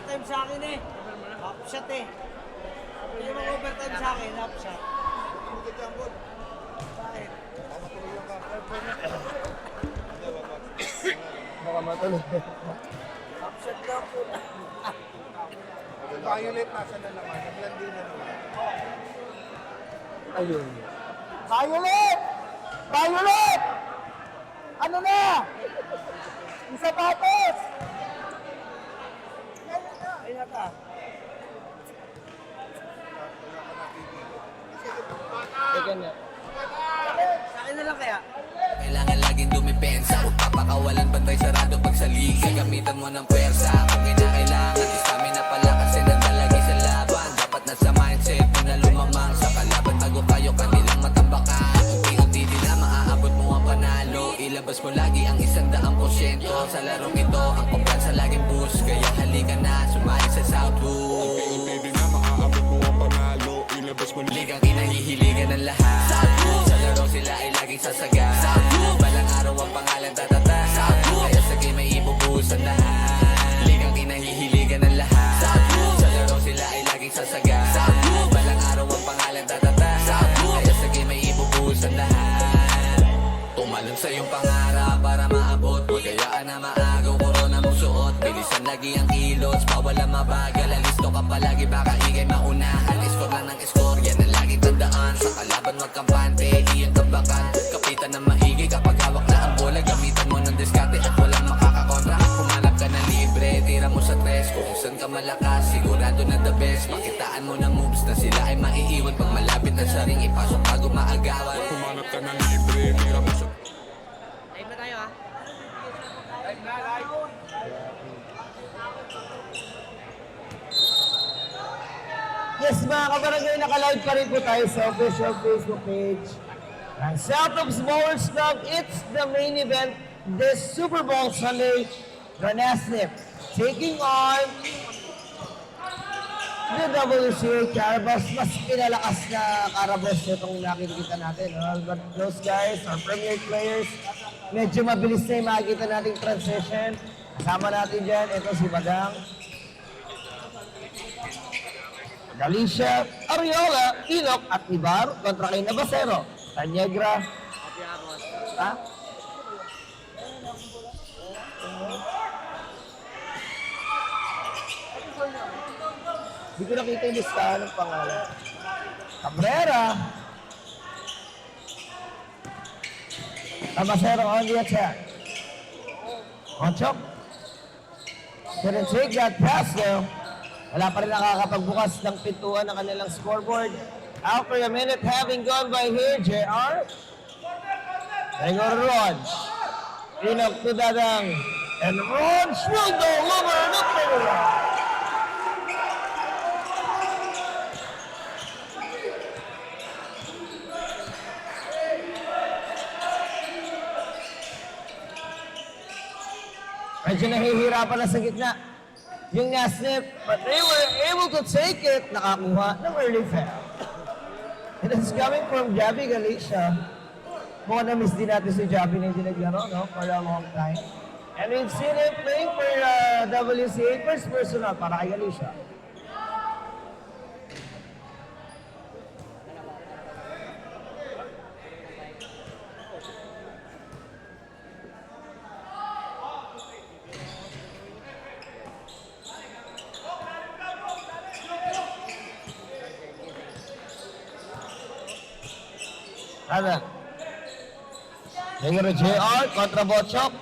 overtime sa akin eh. Half shot eh. Hindi naman overtime sa akin, half shot. Bakit? Baka matuloy. Half shot lang po. Violet nasa na naman, naglandi na naman. Ayun. Violet! Violet! Ano na? Yung sapatos! Ay naka. Teka na. Sa akin na lang kaya. Kailangan laging dumipensa. Huwag papakawalan, bantay sarado pag sa liga. Gamitan mo ng pwersa kung kinakailangan. Stamina pala kasi nandalagi sa laban. Dapat nasa mindset mo na lumamang sa kalaban. Bago kayo kanilang matambakan. Unti-unti din na maaabot mo ang panalo. Ilabas mo lagi ang 100%. Sa larong ito, ang kumpiyansa laging boost. Kaya halika na, sumali sa Southwood. Unti-unti din na maaabot mo ang panalo. Ilabas mo Ligang kinahihiligan ng lahat. Sa laro sila ay laging sasaga. Balang araw ang pangalan tatata. Kaya sa game ay ibubuhos ang lahat. Ligang kinahihiligan ng lahat. Sa laro sila ay laging sasaga. Balang araw ang pangalan tatata. Kaya sa game ay ibubuhos ang lahat. Tumalon sa iyong pangarap para maabot. Huwag kayaan na maagaw, korona mong suot. Bilisan lagi ang kilos, bawal ang mabagal. Alisto ka palagi, baka ikay maunahan. Score lang ng score, yan ang laging tandaan. Sa kalaban wag kampante, iyon tambakan. Kapitan ng maigi kapag hawak na ang bola. Gamitan mo ng diskarte at walang makakakontra. Humanap ka ng libre, tira mo sa tres. Kung saan ka malakas, sigurado na the best. Makitaan mo ng moves na sila ay maiiwan. Pag malapit na sa ring, ipasok bago maagawan. Humanap ka ng libre, tira mo sa... Live na tayo ah. Yes mga kabarangay, naka-live pa rin po tayo sa official Facebook page ng Celtics Bowlers Club. It's the main event this Super Bowl Sunday. The Nassif taking on the WCA Carabas. Mas pinalakas na Carabas itong nakikita natin. But those guys are premier players. Medyo mabilis na yung makikita nating transition. Kasama natin dyan, ito si Badang, Galicia, Ariola, Enoch at Ibar kontra kay Navasero, Tanyegra. Ha? Hindi ko nakita yung listahan ng pangalan. Cabrera. Navasero on the attack. Conchok. Couldn't take that pass though. Wala pa rin nakakapagbukas ng pintuan ng kanilang scoreboard. After a minute having gone by here, JR. Gregor Ron. Enoch to Dadang. And Ron will go over and up the line. Medyo nahihirapan na sa gitna yung Nassif, but they were able to take it. Nakakuha ng early foul. It is coming from Javi Galicia. Mukhang na-miss din natin si Javi na hindi naglaro, no? For a long time. And we've seen him playing for WCA first personal para kay Galicia. Adan. Tingnan JR kontra Bochok.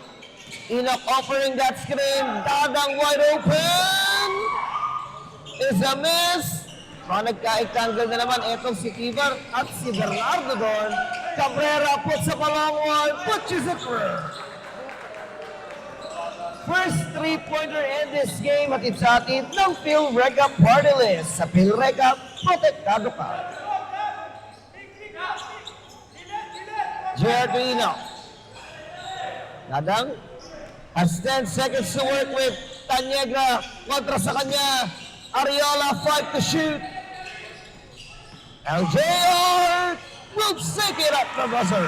Enoch offering that screen. Dadang wide open. Is a miss. Mga nagka-tangle na naman. Etong si Kivar at si Bernardo doon. Cabrera puts up a long one. Butches it through. First three-pointer in this game at itsatin ng Phil Rega Party List. Sa Phil Rega, protektado ka. Giardino. Nadang has 10 seconds to work with. Tanyegra kontra sa kanya. Ariola 5 to shoot. LJR will sink it up the buzzer.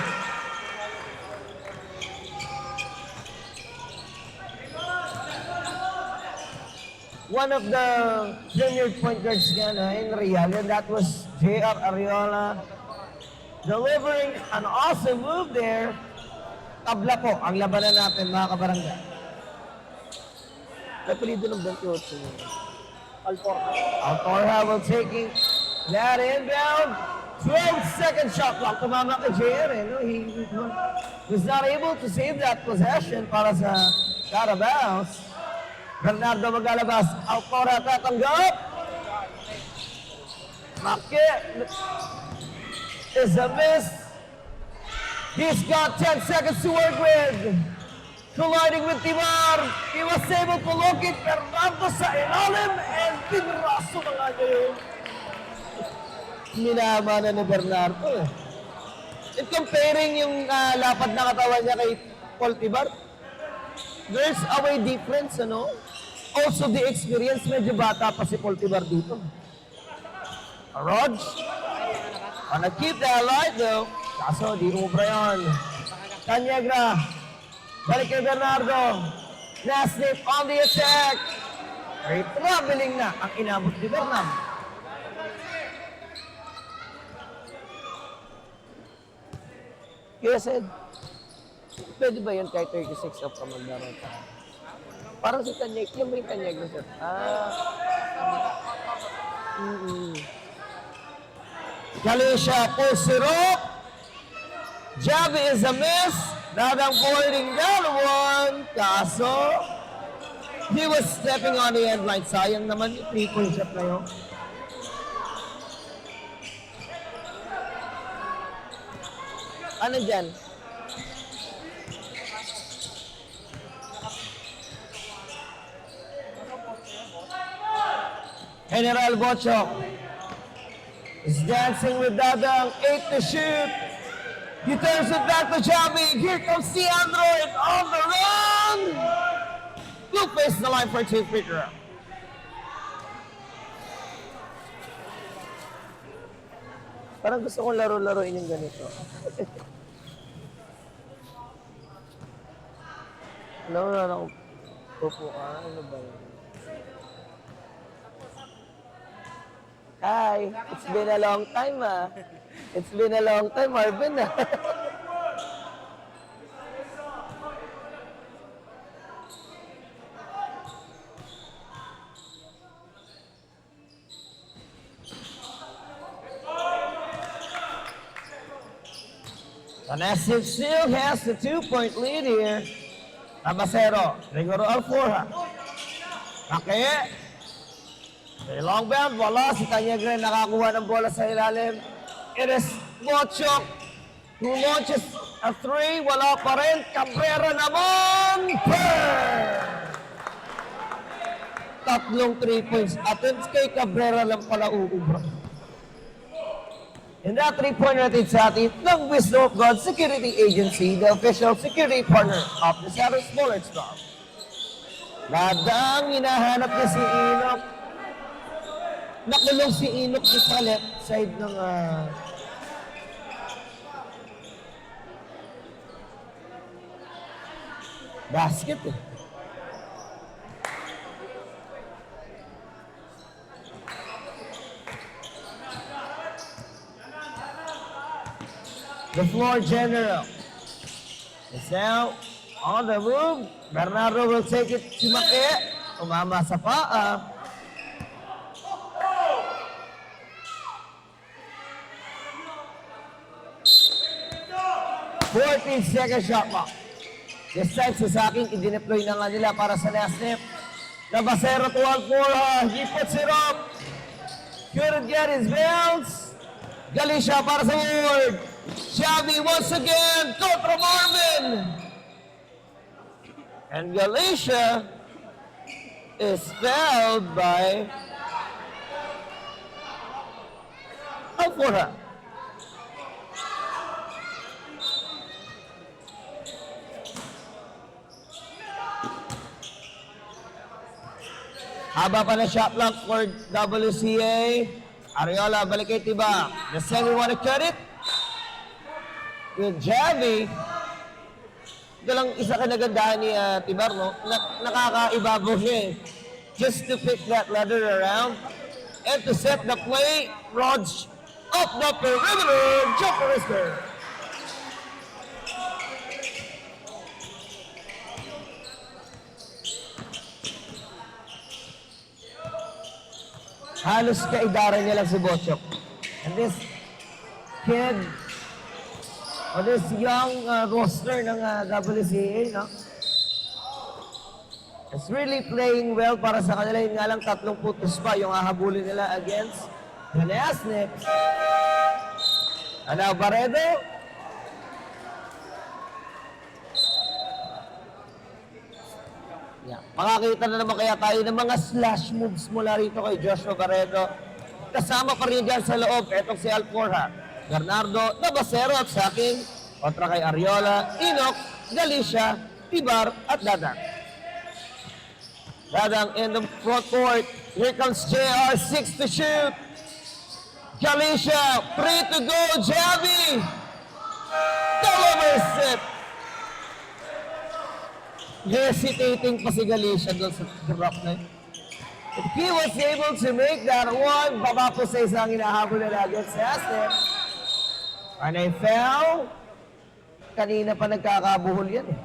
one of the premier point guards nga na in Real, and that was J.R. Ariola. Delivering an awesome move there. Tabla po ang labanan natin, mga kabarangay. Napilido ng 28. Altorha will taking that inbound. 12-second shot clock. Tumama kay JR. No? He was not able to save that possession para sa Carabaos. Bernardo maglalabas. Altorha tatanggap. Maki is a miss. He's got 10 seconds to work with. Colliding with Timar. He was able to locate Bernardo sa ilalim and pinraso na nga niya yun. Minama na ni Bernardo. And comparing yung lapad na katawan niya kay Paul Tibar, there's a way difference, ano? Also the experience, medyo bata pa si Paul Tibar dito. Rog, wanna keep that light though. Kaso, di umubra yun. Tanyegra, balik kay Bernardo. Nasnip on the attack. Very traveling na ang inabot ni Bernardo. Yes, Ed. Pwede ba yun kahit 36 up ka maglaro? Parang si Tanyegra, yung ba yung Tanyegra, sir? Galicia pulls it up. Javi is a miss. Dadang forwarding down one. Kaso, he was stepping on the end line. Sayang naman yung 3-point shot na yun. Ano dyan? General Bochok is dancing with Dadang. 8 to shoot. He turns it back to Javi. Here comes the Android on the run. Blue face the line for 2 free throw. Parang gusto kong laro-laroin yung ganito. Laro-laro ko po. Ano ba yun? Hi, it's been a long time, It's been a long time, Marvin, Tanesif still has the 2-point lead here. Tabasero, Rigoro Alforja. Okay. May long bound, wala. Si Tanyegra nakakuha ng bola sa ilalim. It is Bochok who launches a 3. Wala pa rin. Cabrera naman. Tatlong 3 points. Attempts kay Cabrera lang pala uubra. And that 3-point natin sa atin ng Wisdom of God Security Agency, the official security partner of the Saturday Bullets Club. Ladang hinahanap niya si Inok. Nakulong si Inok sa left side ng basket. The floor general is now on the move. Bernardo will take it to Maki. Umama sa paa. 14-second shot clock. This time, Sasaki, i-deploy na nga nila para sa last snip. Nabasero to Alforja. He puts it up. Couldn't get his bounce. Galicia para sa board. Xavi once again. Contra Marvin. And Galicia is fouled by Alforja. Haba pa na shot clock for WCA. Ariola, balik kay Tiba. The semi want to cut it. With Javi. Ito lang isa ka nagandahan ni Tibar, no? Nakakaibabaw siya eh. just to pick that ladder around and to set the play. Rodge up the perimeter. Jumper is there. Halos kaidara niya lang si Bochok. And this kid, or this young roster ng WCA, no? It's really playing well para sa kanila. Yun nga lang, 3 putos pa yung hahabulin nila against the Nasnips. And now, Barredo. Yeah. Makakita na naman kaya tayo ng mga slash moves mula rito kay Joshua Barredo. Kasama pa rin dyan sa loob, etong si Alforja, Bernardo, Nabasero at sa akin, kontra kay Ariola, Enoch, Galicia, Tibar at Dadang. Dadang in the front court. Here comes JR, 6 to shoot. Galicia, 3 to go. Javi, deliver set. Hesitating pa si Galicia doon sa drop na yun. If he was able to make that one, baba po sa isang hinahabol na against Nasnip. And I fell. Kanina pa nagkakabuhol yan eh.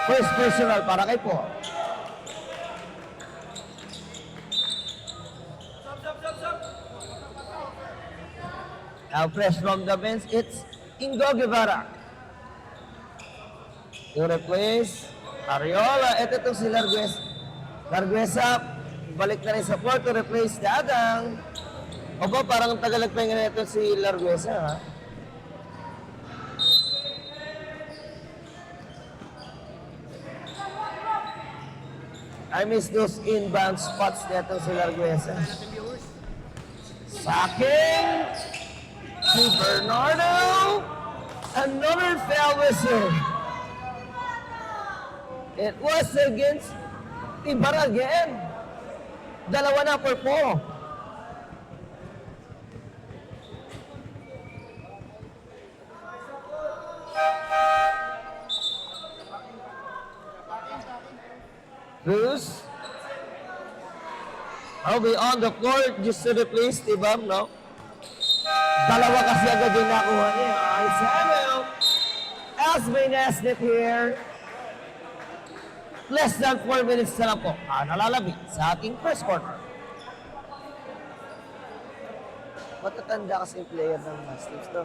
First personal para kay Po. Now fresh from the bench, it's Ingo Guevara. To replace Ariola. Ito itong si Larguesa. Balik na rin sa floor to replace Dadang. Opo, parang tagal nagpahinga na ito si Larguesa, ha? I miss those inbound spots nito si Larguesa. Sacking to Bernardo. Another foul whistle. It was against Tibar again. Dalawa na for Po. Cruz. I'll be on the floor just to replace Tibar, no? Dalawa kasi agad yung nakuha niya. Ay, Samuel. Asbay Nasnip here. Less than 4 minutes na lang po. Nalalabi sa ating first quarter. Matatanda kasi yung player ng Nasnips, no?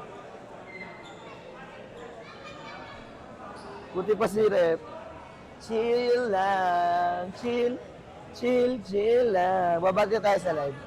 Buti pa si Rep. Chill lang. Chill lang. Babati tayo sa live.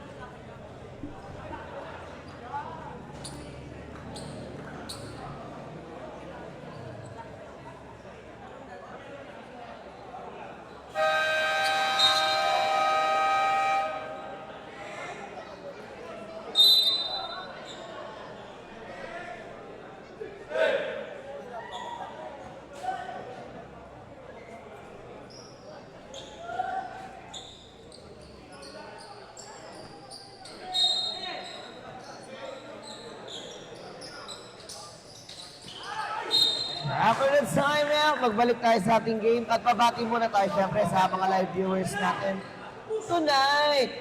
After the timeout, magbalik tayo sa ating game at pabati muna tayo syempre sa mga live viewers natin tonight.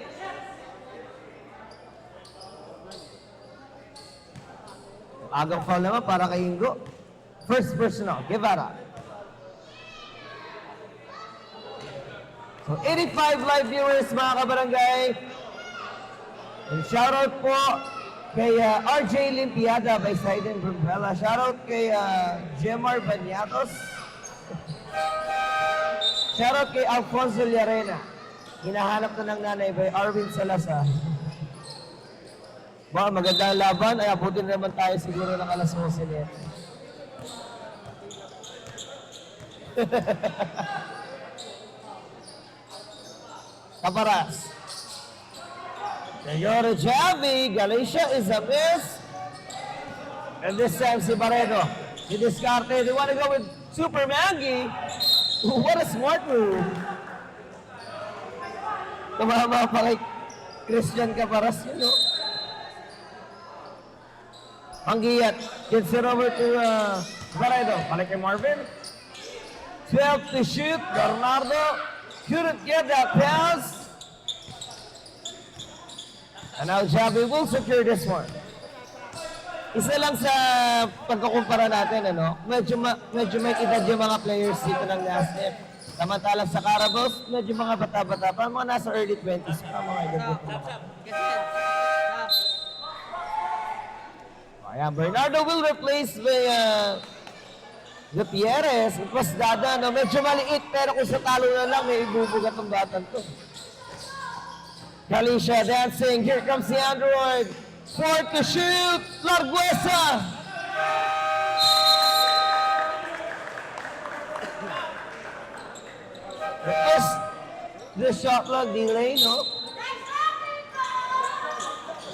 Agang foul naman para kay Ingo. First personal, Guevara. So 85 live viewers mga kabarangay. And shoutout po kay RJ Limpiada by Saiden Brumbella. Shoutout kay Jemar Baniatos. Shoutout kay Alfonso Llarena. Hinahanap na ng nanay by Arvin Salazar. Baka magandang laban, ay abutin naman tayo siguro ng alas 11 nito. Caparas. Señor Javi, Galicia is a miss. And this time si Barredo. He discarded. They want to go with Super Mangy. What a smart move. Tumama pa kay Christian Caparas, you know. Manggiyat. Gets it over to Barredo. Balik kay Marvin. 12 to shoot. Bernardo. Couldn't get that pass. And now Javi will secure this one. Isa lang sa pagkukumpara natin, ano, medyo may edad yung mga players dito ng Nasdaq. Samantalang sa Carabaos, medyo mga bata-bata pa, mga nasa early 20s pa, mga edad dito. Ayan, Bernardo will replace Gutierrez. It was Dada, no? Medyo maliit, pero kung sa talo na lang, may ibubugat ang batang to. Galicia dancing. Here comes the Android. Fourth to shoot. Larguesa. The shot clock delay, no?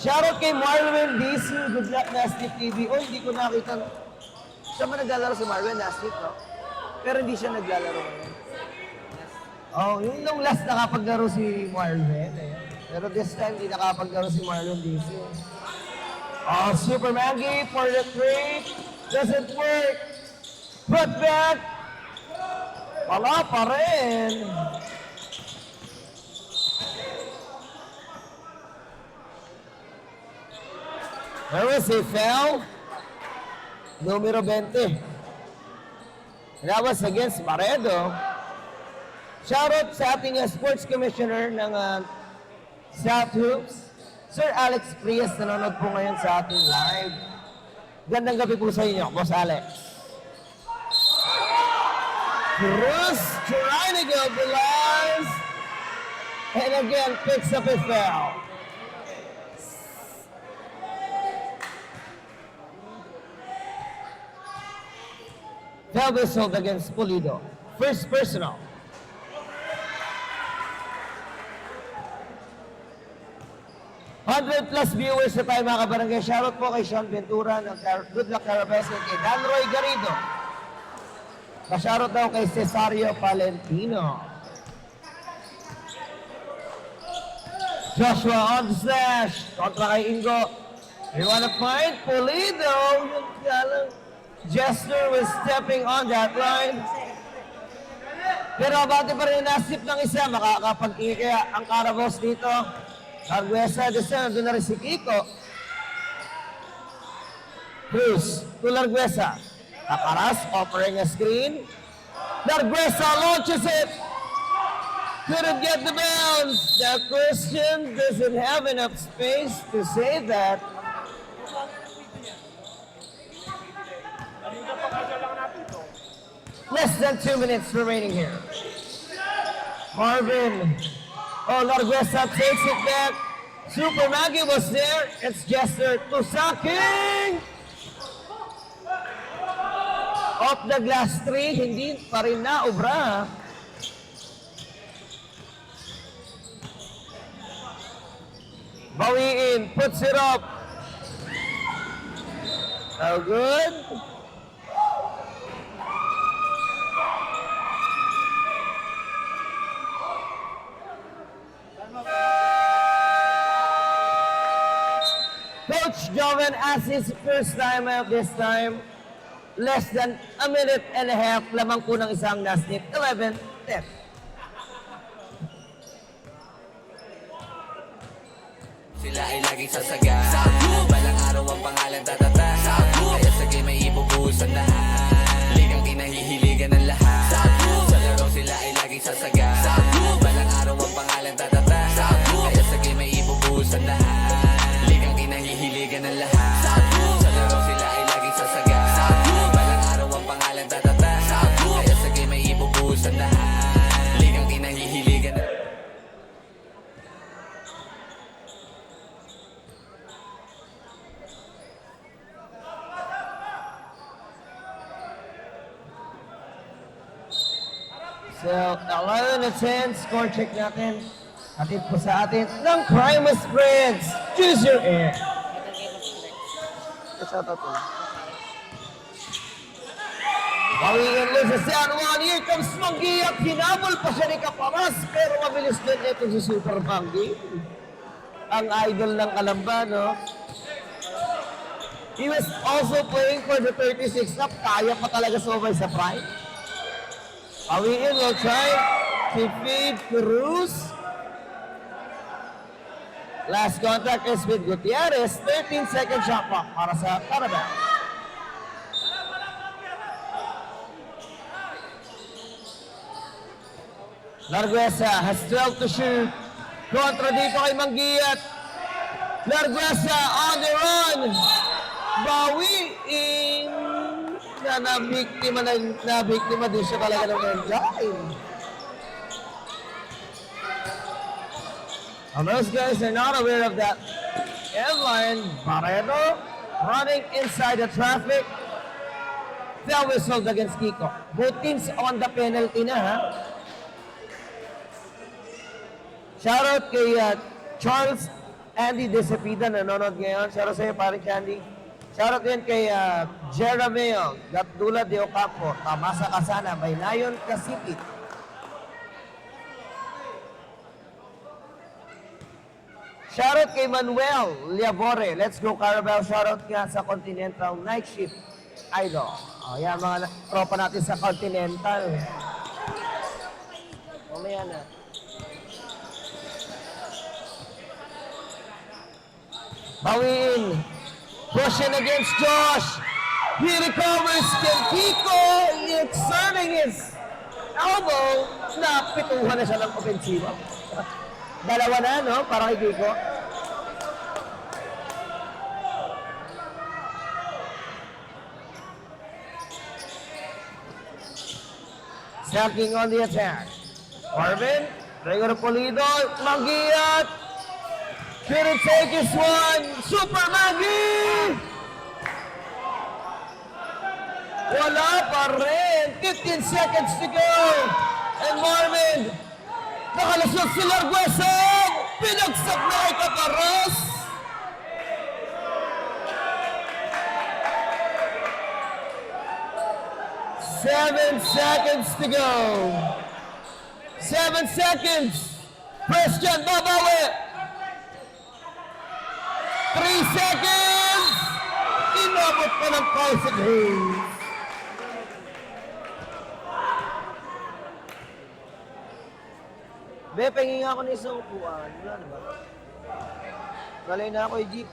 Shoutout kay Marlon DC. Good luck, Nasty TV. Oh, hindi ko nakita. Siya ba naglalaro si Marlon Nasty, no? Pero hindi siya naglalaro ngayon. Oh, yung nung last nakapaglaro si Marlon. Ayan. Pero this time, hindi nakapaglaro si Marlon DC. Oh, Super Maggie for the three. Doesn't work. Put back. Wala pa rin. There was a foul. Numero 20. That was against Maredo. Shoutout sa ating sports commissioner ng South Hoops, Sir Alex Prias, nanonood po ngayon sa ating live. Gandang gabi po sa inyo, Boss Alex. Cruz trying to go below. And again, picks up a foul. Foul whistled against Pulido. First personal. +100 viewers na tayo mga kabarangay. Shoutout po kay Sean Ventura ng Good Luck Carabaos and kay Dan Roy Garrido. Pa-shoutout daw kay Cesario Palentino. Joshua on the slash. Kontra kay Ingo. You wanna find Pulido? Yung galang Jester was stepping on that line. Pero abante pa rin nasip ng isa. Makakapag-ikaya ang Carabaos dito. Larguesa, doon na rin si Kiko. Cruz to Larguesa. Taparas, offering a screen. Larguesa launches it. Couldn't get the bounce. The Christian doesn't have enough space to save that. Less than 2 minutes remaining here. Marvin. Oh, Larguesa takes it back. Super Maggie was there. It's Jester to Saking. Off the glass three. Hindi pa rin na obra. Bawiin. Puts it up. Oh, good. Coach Jovan as his first time out this time. Less than a minute and a half. Lamang po ng isang Nasdaq. 11-10. Sila ay laging sasaga. Balang araw ang pangalan tatata. Kaya sa game ay ibubuhos ang lahat. Ligang kinahihiligan ng lahat. Sa laro sila ay laging sasaga. Balang araw ang pangalan tatata. Kaya sa game ay ibubuhos ang lahat. Ligang kinahihiligan ng lahat. Sa laro sila ay laging sasaga. Balang araw ang pangalan tatata. Kaya sa game ay ibubuhos ang lahat. Ligang kinahihiligan ng So, 11-10, score check natin. Atid po sa atin ng Primus Friends. Choose your air. Shoutout po. Bawiin mo sa San Juan. Here comes Manggi at hinabol pa siya ni Caparas. Pero mabilis din ito si Super Manggi. Ang idol ng Kalamba, no? He was also playing for the 36 na kaya pa talaga sumabay sa prime. Bawiin will try. to feed Cruz. Last contact is with Gutierrez. 13-second shot clock para sa Carabao. Larguesa has 12 to shoot. Kontra dito kay Mangiat. Larguesa on the run. Bawiin na nabiktima din siya talaga ng engine. And those guys are not aware of that end line. Barredo running inside the traffic. They'll whistled against Kiko. Both teams on the penalty na, ha? Shoutout kay Charles Andy Desepida, nanonood ngayon. Shoutout sa'yo, pare Candy. Shoutout din kay Jeremeo Gatdula de Ocampo, Tamasa Kasana, Baynayon Kasipit. Shoutout kay Manuel Liabore. Let's go Carabao. Shoutout nga sa Continental Night Shift Idol. O yan, mga tropa natin sa Continental. Mamaya na. Bawiin. Pushing against Josh. He recovers. Kiko exerting his elbow. Napituhan na siya ng ofensiva. Dalawa na, no? Para kay Kiko. Stacking on the attack. Marvin. Gregor Polido. Mangiat. Couldn't take this one. Super Maggie! Wala pa rin. 15 seconds to go. And Marvin. Nakalusot si Larguesa. Pinagsak na kay Caparras. Seven seconds to go. 7 seconds. Christian babawi. 3 seconds. Inabot pa ng Carson Hayes. Be, pengin nga ako ng isang upuan. Wala na ba? Galay na ako yung jeep.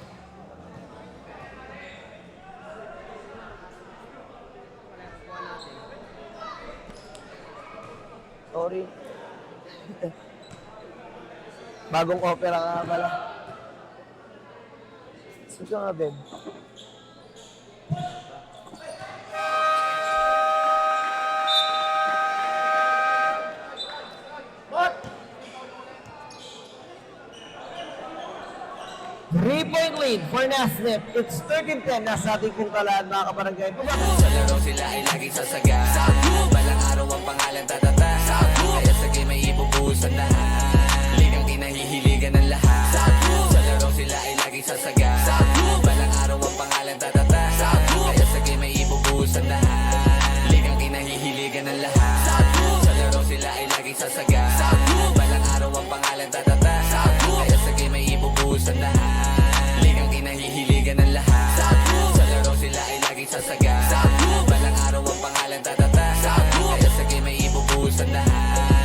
Sorry. Bagong opera nga pala. Sige nga, Ben. What? 3-point lead for Nasnip. It's 13-10. Nasa ating puntalaan, mga kabarangay. Sa laro sila ay laging sasaga. Balang araw ang pangalan tatata. Kaya sa game ay ibubuhos ang lahat. Ligang kinahihiligan ng lahat. Sa laro sila ay laging sasaga. Balang araw ang pangalan tatata. Kaya sa game ay ibubuhos ang lahat. Ligang kinahihiligan ng lahat. Sa laro sila ay laging sasaga. Balang araw ang pangalan tatata. Kaya sa game ay ibubuhos ang lahat. Ligang kinahihiligan ng lahat. Sa laro sila ay laging sasaga. Balang araw ang pangalan tatata. Kaya sa game ay ibubuhos ang lahat.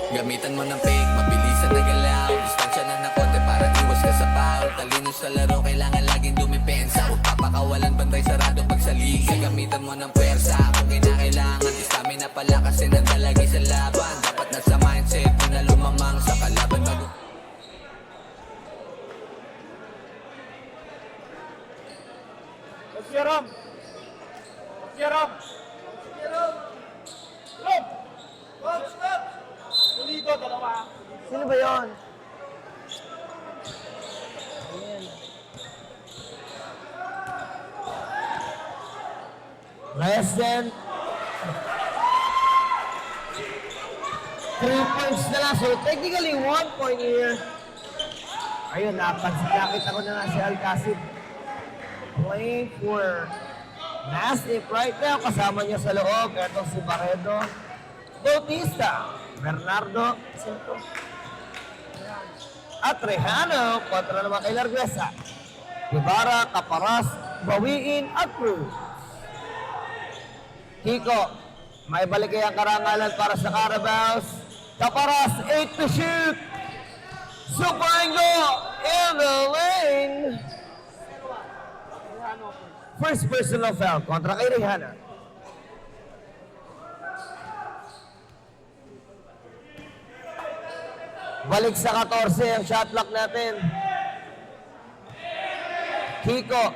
Gamitan mo ng fake, mabilisan na galaw. Distansya na ng konti para iwas ka sa foul. Talino sa laro, kailangan laging dumipensa. Huwag papakawalan, bantay sarado pag sa liga. Gamitan mo ng pwersa kung kinakailangan. Stamina pala kasi nandalagi sa laban. Dapat nasa mindset mo na lumamang sa kalaban bago. Osyaram! Osyaram! Stop! Stop! Stop! Pulido, dalawa. Sino ba yun? Less than 3 points na lang. So technically 1 point here. Ayun, nakita ko na nga si Alcacid. Playing for Nasnip right now. Kasama niya sa loob. Ito si Barredo. Bautista. Bernardo. Cinco. At Rejano. Kontra naman kay Larguesa. Guevara, Caparas, Bawiin at Cruz. Kiko. May balik kayang karangalan para sa Carabaos. Caparas, 8 to shoot. Suparingo in the lane. First personal foul kontra kay Rihana. Balik sa 14 ang shot clock natin. Kiko,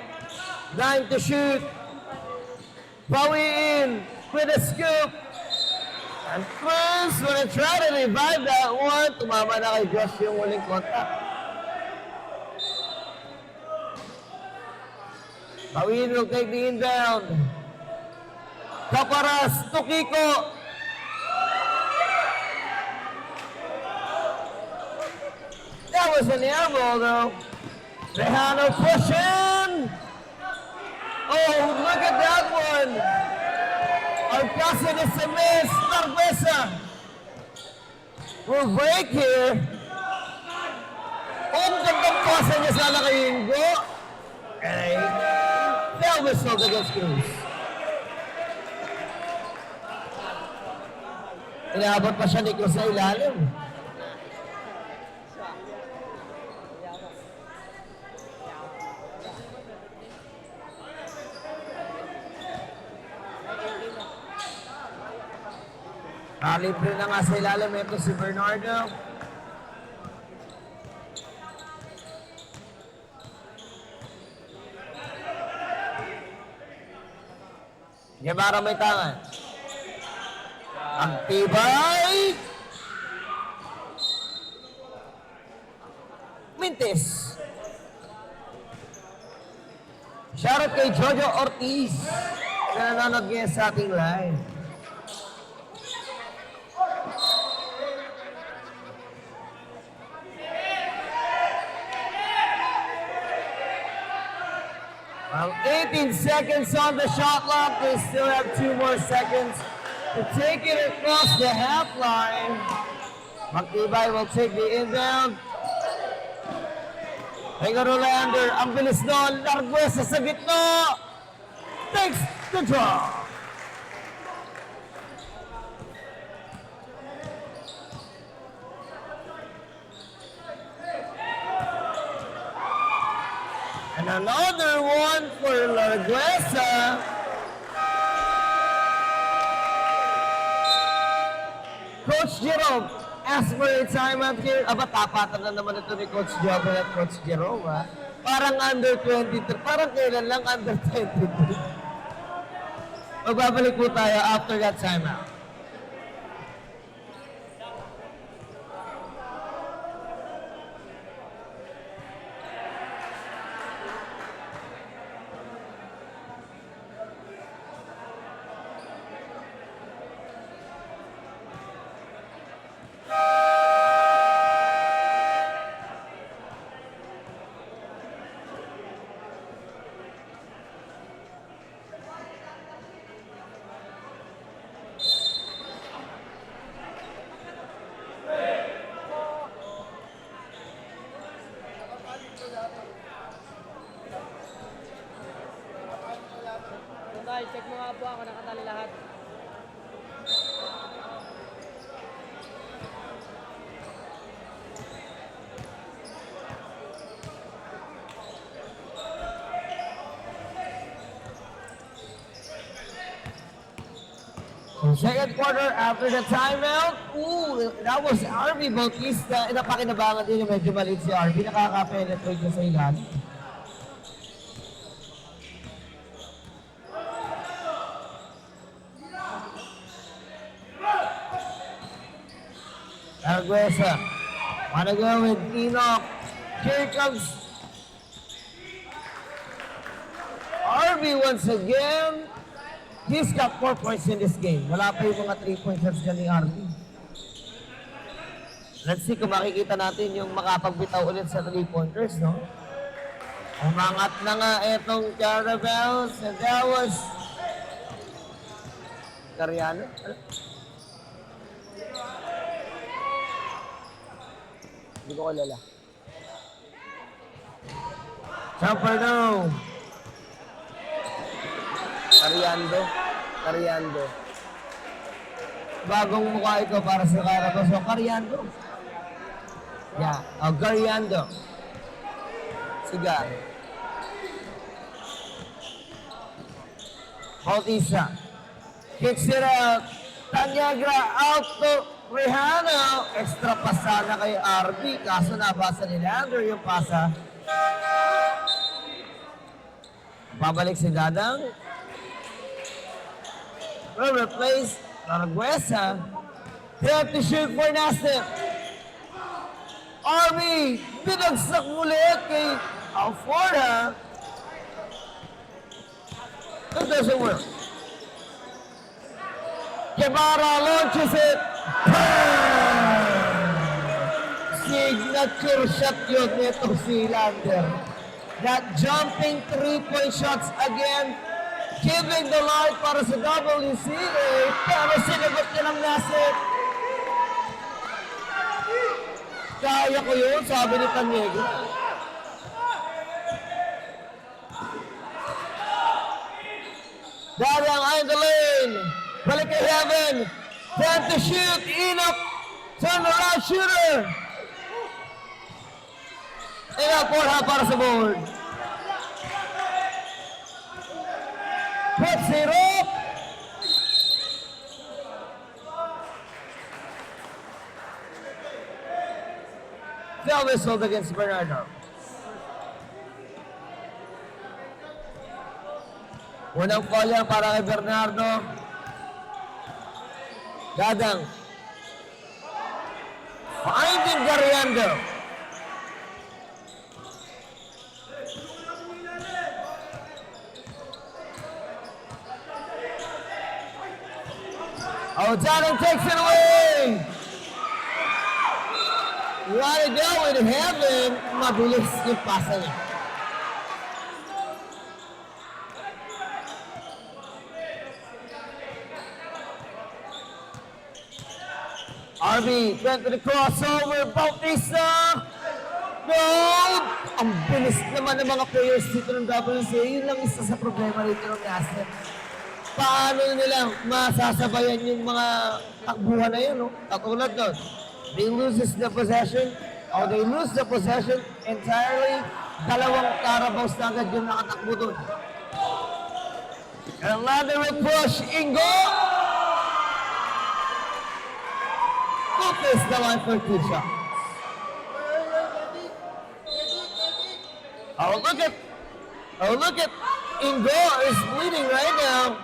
9 to shoot. Bowie in with a scoop. And first, gonna try to revive that one. Tumama na kay Josh yung huling contact. Bowie will take the inbound. Caparas to Kiko. That was an air ball though. Rehano pushing. Oh, look at that one. Our passing is a miss. Narvesa. We'll break here. Oh, gandang pasa niya sana kay Ingo. Okay. That was so against Cruz. Inaabot pa siya ni Cruz sa ilalim. Libre na nga sa ilalim ito si Bernardo. Guevara may tangan. Ang tibay. Mintis. Shoutout kay Jojo Ortiz na nanonood ngayon sa ating live. Well, 18 seconds on the shot clock. They still have 2 more seconds to take it across the half line. Magtibay will take the inbound. Rigo Rolander, ang bilis doon. Larguesa sa gitna. Takes the draw. And another one for Larguesa. Coach Jerome, ask for a timeout here. Aba, tapatan na naman ito ni Coach Jerome at Coach Jerome, ha? Parang under 23. Parang kailan lang under 23. Magbabalik po tayo after that timeout. Check mo nga po ako, nakatali lahat. Second quarter after the timeout. Ooh, that was Arby Bautista. Napakinabangan din yung medyo maliit si Arby. Nakaka-penetrate na sa ilalim. Arguesa. Wanna go with Enoch. Here comes Arby once again. He's got 4 points in this game. Wala pa yung mga 3-point shots dyan ni Arby. Let's see kung makikita natin yung makapagbitaw ulit sa 3-pointers, no? Umangat na nga itong Caravels. And that was Cariano. Hindi ko kilala. Jumper no. Cariando. bagong mukha ito para sa Carabao. So, Cariando. Yeah, Cariando. Sigar. Bautista. Kicks it out. Tanyagra out to Rehano. Extra pasa na kay RB. Kaso nabasa ni Leander yung pasa. Babalik si Dadang. Will replace Araguesa. Here to shoot for Nasif. RB. Binagsak muli kay Alforda. It doesn't work. Guevara launches it. Signature shot yun nito si Lander. That jumping three-point shots again, giving the light para sa WCA, pero sinagot niya ng Nasif. Kaya ko yun, sabi ni Tanyego. Darang in the lane. Balik kay Heaven. Time to shoot. Enoch. Turn around shooter. Enoch Porha para sa board. Puts it up. Foul whistled against Bernardo. Unang foul yan para kay Bernardo. Dadang. Finding Gariando. Oh, Dadang takes it away. What a go in Heaven. Mabilis yung pasa niya. RB went to the crossover. Bautista! No! Ang bilis naman ng mga players dito ng WCA. Yun lang isa sa problema dito ng Nasif. Paano nila masasabayan yung mga takbuhan na yun, no? Katulad doon. They loses the possession, or they lose the possession entirely. Dalawang Carabaos na agad yung nakatakbo doon. And Lander will push. Ingo! Is the line for two shots. Oh, look at Ingo is bleeding right now.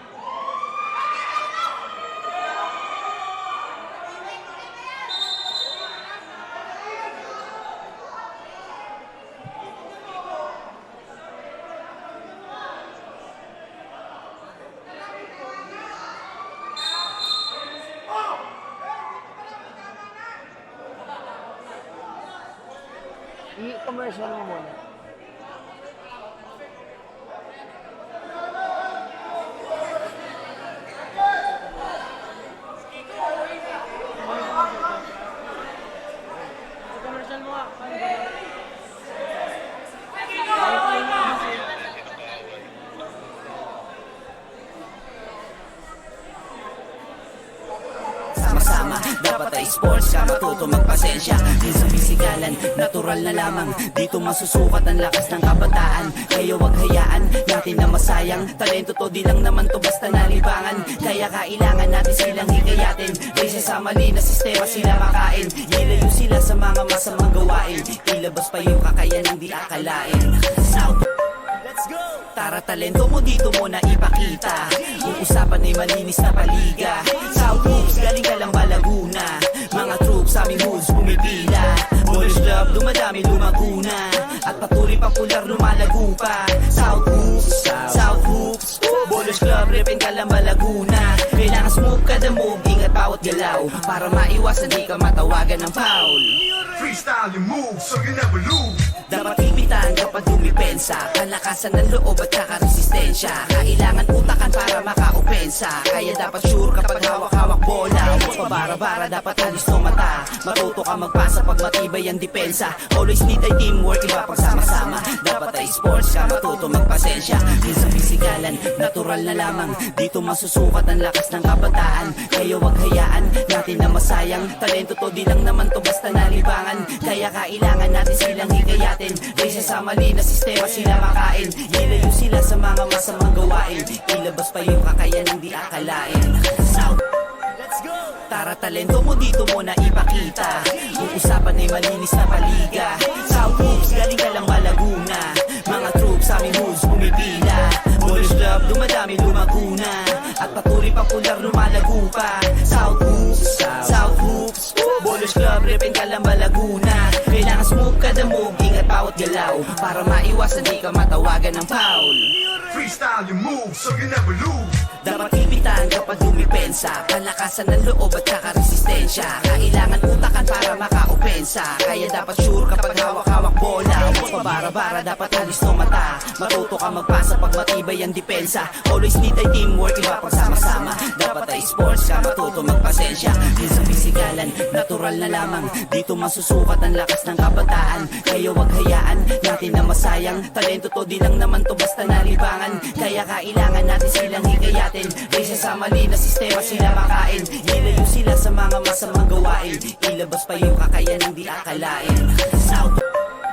I-commercial mo muna. Commercial mo nga. Sama-sama, dapat ay sports ka matuto magpasensya. Di sa bisigalan, natural na lamang. Dito masusukat ang lakas ng kabataan. Kaya wag hayaan natin na masayang. Talento to di lang naman to basta nalibangan. Kaya kailangan natin silang hikayatin. Kasi sa mali na sistema sila makain. Ilayo sila sa mga masamang gawain. Ilabas pa yung kakayanang di akalain. South, let's go! Tara, talento mo dito mo na ipakita. Yung usapan ay malinis na paliga. South Hoops, galing ka lang ba Laguna? Mga troops sa aming hoods pumipila. Boys Club, dumadami lumaguna. At patuloy popular lumalago pa. South Hoops, South Hoops. Boys Club, repin ka lang ba Laguna? Kailangan smooth ka the move, ingat bawat galaw. Para maiwasan di ka matawagan ng foul. Freestyle your move so you never lose. Dapat imitan kapag dumipensa. Kalakasan ng loob at saka resistensya. Kailangan utakan para makaopensa. Kaya dapat sure kapag hawak-hawak bola. Pabara-bara dapat halis no mata. Matuto ka magpasa pag matibay ang depensa. Always need ay teamwork, iba pagsama-sama. Dapat ay sports ka, matuto magpasensya. Minsan bisigalan, natural na lamang. Dito masusukat ang lakas ng kabataan. Kaya wag hayaan natin na masayang. Talento to di lang naman to basta nalibangan. Kaya kailangan natin silang hikayatin. Raysa sa mali na sistema sila makain. Ilayo sila sa mga masamang gawain. Ilabas pa yung kakayanang di akalain. South, let's go! Tara talento mo dito mo na ipakita. Yung usapan ay malinis na paliga. South Hoops, galing ka lang Malaguna. Mga troops aming hoods pumipila. Boys club, dumadami lumaguna. At patuloy popular lumalago pa. South Hoops, South Hoops. Boys club, repin ka lang Malaguna. Kailangan smooth kada move, ingat bawat galaw. Para maiwasan di ka matawagan ng foul. Freestyle your move so you never lose. Dapat ipitan kapag dumipensa. Palakasan ng loob at saka resistensya. Kailangan utakan para maka-opensa. Kaya dapat sure kapag hawak-hawak bola. Huwag pabara-bara, dapat halis no mata. Matuto ka magpasa pag matibay ang depensa. Always need ay teamwork, iba pagsama-sama. Dapat ay sports ka, matuto magpasensya. Minsan bisigalan, natural na lamang. Dito masusukat ang lakas ng kabataan. Kaya wag hayaan natin na masayang. Talento to di lang naman to basta nalibangan. Kaya kailangan natin silang hikayatin. Raysa sa mali na sistema sila makain. Ilayo sila sa mga masamang gawain. Ilabas pa yung kakayanang di akalain. South,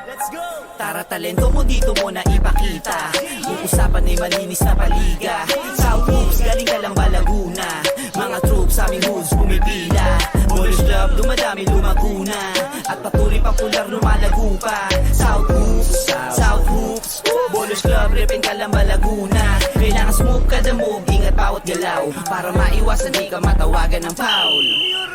let's go! Tara talento mo dito mo na ipakita. Yung usapan ay malinis na paliga. South Hoops, galing ka lang Malaguna. Mga troops aming hoods pumipila. Boys club, dumadami lumaguna. At patuloy popular lumalago pa. South Hoops, South Hoops. Boys club, repin ka lang Malaguna. Kailangan smooth kada move, ingat bawat galaw. Para maiwasan di ka matawagan ng foul.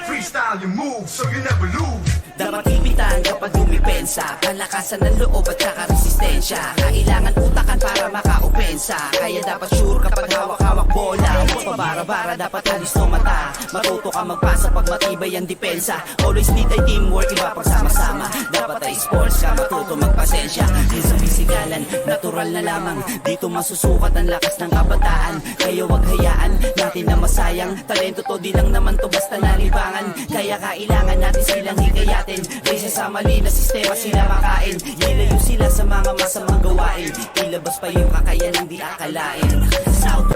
Freestyle your move so you never lose. Dapat ipitan kapag dumipensa. Palakasan ng loob at saka resistensya. Kailangan utakan para maka-opensa. Kaya dapat sure kapag hawak-hawak bola. Huwag pabara-bara, dapat halis no mata. Matuto ka magpasa pag matibay ang depensa. Always need ay teamwork, iba pagsama-sama. Dapat ay sports ka, matuto magpasensya. Minsan bisigalan, natural na lamang. Dito masusukat ang lakas ng kabataan. Kaya wag hayaan natin na masayang. Talento to di lang naman to basta nalibangan. Kaya kailangan natin silang hikayatin. Raysa sa mali na sistema sila makain. Ilayo sila sa mga masamang gawain. Ilabas pa yung kakayanang di akalain. South,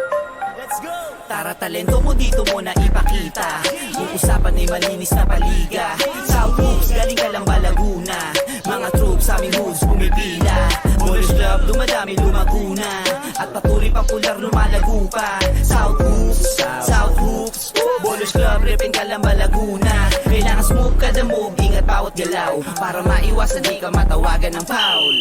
let's go! Tara talento mo dito mo na ipakita. Yung usapan ay malinis na paliga. South Hoops, galing ka lang Malaguna. Mga troops aming hoods pumipila. Boys club, dumadami lumaguna. At patuloy popular lumalago pa. South Hoops, South Hoops. Boys club, repin ka lang Malaguna. Kailangan smooth kada move, ingat bawat galaw. Para maiwasan di ka matawagan ng foul.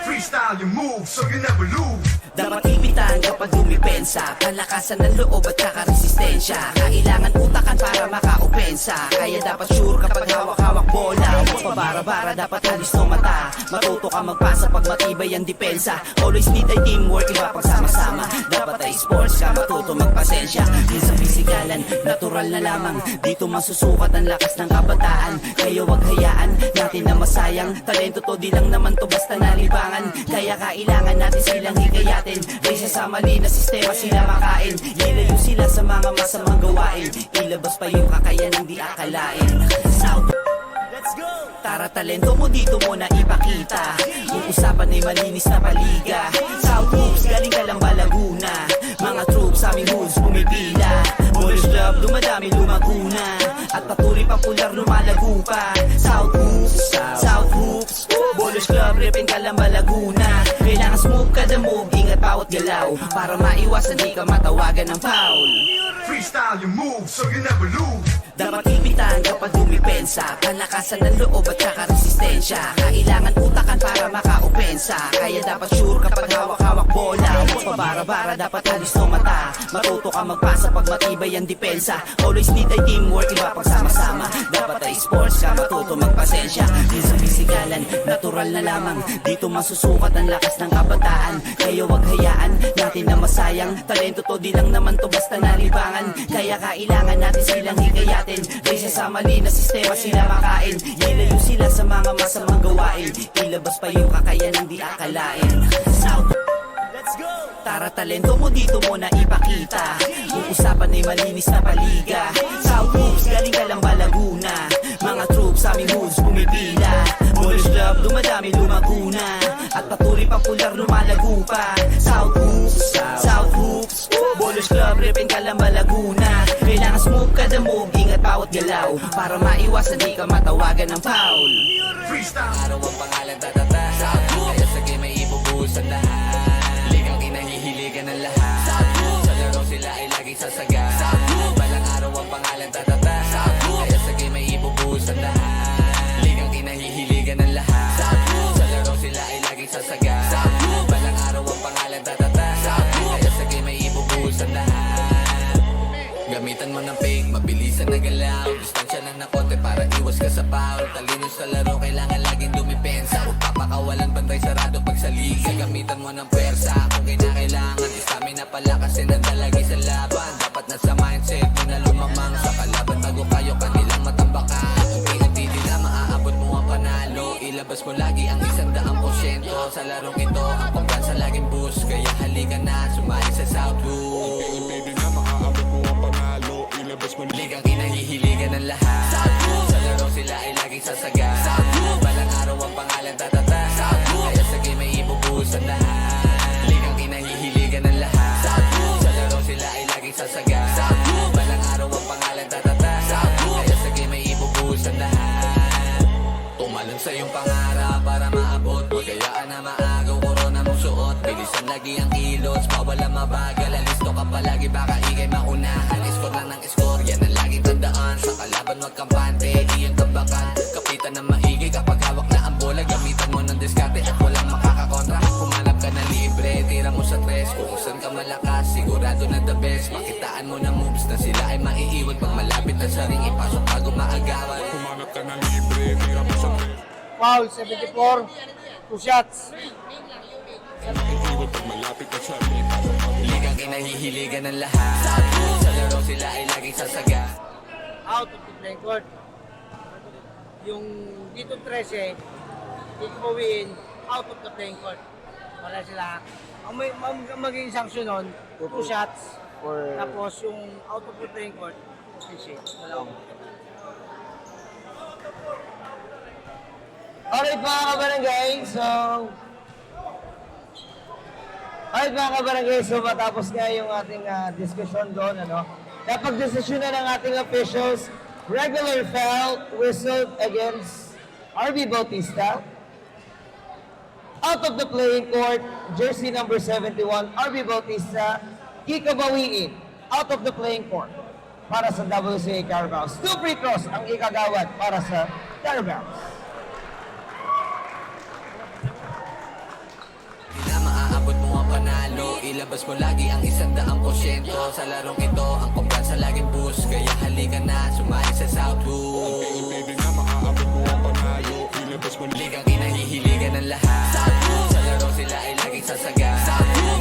Freestyle your move so you never lose. Dapat ipitan kapag dumipensa. Palakasan ng loob at saka resistensya. Kailangan utakan para maka-opensa. Kaya dapat sure kapag hawak-hawak bola. Huwag pabara-bara, dapat halis no mata. Matuto ka magpasa pag matibay ang depensa. Always need ay teamwork, iba pagsama-sama. Dapat ay sports ka, matuto magpasensya. Minsan bisigalan, natural na lamang. Dito masusukat ang lakas ng kabataan. Kaya wag hayaan natin na masayang. Talento to di lang naman to basta nalibangan. Kaya kailangan natin silang hikayatin. Raysa sa mali na sistema sila makain. Ilayo sila sa mga masamang gawain. Ilabas pa yung kakayanang di akalain. South, let's go! Tara talento mo dito mo na ipakita. Yung usapan ay malinis na paliga. South Hoops, galing ka lang Malaguna. Mga troops aming hoods pumipila. Boys club, dumadami lumaguna. At patuloy popular lumalago pa. South Hoops, South Hoops. Boys club, repin ka lang Malaguna. Kailangan smooth kada move, ingat bawat galaw. Para maiwasan di ka matawagan ng foul. Freestyle your move so you never lose. Dapat ipitan kapag dumipensa. Palakasan ng loob at saka resistensya. Kailangan utakan para maka-opensa. Kaya dapat sure kapag hawak-hawak bola. Huwag pabara-bara, dapat halis no mata. Matuto ka magpasa pag matibay ang depensa. Always need ay teamwork, iba pagsama-sama. Dapat ay sports ka, matuto magpasensya. Minsan bisigalan, natural na lamang. Dito masusukat ang lakas ng kabataan. Kaya wag hayaan natin na masayang. Talento to di lang naman to basta nalibangan. Kaya kailangan natin silang hikayatin. Raysa sa mali na sistema sila makain. Ilayo sila sa mga masamang gawain. Ilabas pa yung kakayanang di akalain. South, let's go! Tara talento mo dito mo na ipakita. Yung usapan ay malinis na paliga. South Hoops, galing ka aming moves pumipila. Ballers Club, dumadami lumaguna, at patuloy pang pular lumalago pa. South Hoops, Ballers Club, Ripin Calamba, Laguna. Kailangan smooth kada move, ingat bawat galaw, para maiwasan di ka matawagan ng foul. Freestyle. Araw ang pangalan tatata. Kaya sa game ay ibubuhos ang lahat. Ligang kinahihiligan ng lahat. Sa laro sila ay laging sasaga. Balang araw ang pangalan tatata. Kaya sa game ay ibubuhos ang lahat. Ligang kinahihiligan ng lahat. Sa laro sila ay laging sasaga. Balang araw ang pangalan tatata. Kaya sa game ay ibubuhos ang lahat. Gamitan mo ng fake, mabilisan na galaw. Distansya lang na konti para iwas ka sa foul. Talino sa laro, kailangan laging dumipensa. Huwag papakawalan, bantay sarado pag sa liga. Gamitan mo ng pwersa kung kinakailangan. Stamina pala kasi nandalagi sa laban. Dapat nasa mindset mo na lumamang sa kalaban. Bago kayo kanilang matambakan. Kung pinagtiti na maaabot mo ang panalo, ilabas mo lagi ang 100%. Sa larong ito, ang pambansa laging boost. Kaya halika na, sumali sa Southwood. Pwede na maaabot mo ang panalo. Ilabas mo Ligang kinahihiligan ng lahat. Sa laro sila ay laging sasaga. Balang araw ang pangalan tatata. Kaya sa game ay ibubuhos ang lahat. Ligang kinahihiligan ng lahat. Sa laro sila ay laging sasaga. Balang araw ang pangalan tatata. Kaya sa game ay ibubuhos ang lahat. Tumalon sa iyong pangarap para maabot. Magayaan na maagaw, korona mong suot. Bilisan lagi ang kilos, bawal ang mabagal. Alisto ka palagi, baka ikay maunahan. Score lang ng score, yan ang laging tandaan. Sa kalaban wag kampante, iyon tabakan. Kapitan na maigi kapag hawak na ang bola. Gamitan mo ng diskarte at walang makakakontra. Humanap ka na libre, tira mo sa tres. Kung saan ka malakas, sigurado na the best. Makitaan mo ng moves na sila ay maiiwan. Pag malapit na sa ring, ipasok bago maagawan. Humanap ka ng libre, tira mo sa tres. Foul, 74. 2 shots. Iiwan pag malapit ka sa ring, ipasok bago Ligang kinahihiligan ng lahat. Sa laro sila ay laging sasaga. Out of the playing court. Yung dito 13, dito bawiin, out of the playing court. Wala sila. Ang magiging sanction nun, 2 shots. Tapos yung out of the playing court, 3 shots. Dalawang. Alright mga kabarangay, so matapos nga yung ating discussion doon, napag-desisyon na ng ating officials, regular foul whistled against RB Bautista. Out of the playing court, jersey number 71, RB Bautista, ikabawiin, out of the playing court para sa WCA Carabaos. 2 free throws ang ikagawad para sa Carabaos. Na maaabot mo ang panalo, ilabas mo lagi ang 100%. Sa larong ito, ang kumbansa laging boost. Kaya halika na, sumali sa Southwood. Pwede na maaabot mo ang panalo. Ilabas mo Ligang kinahihiligan ng lahat. Sa laro sila ay laging sasaga.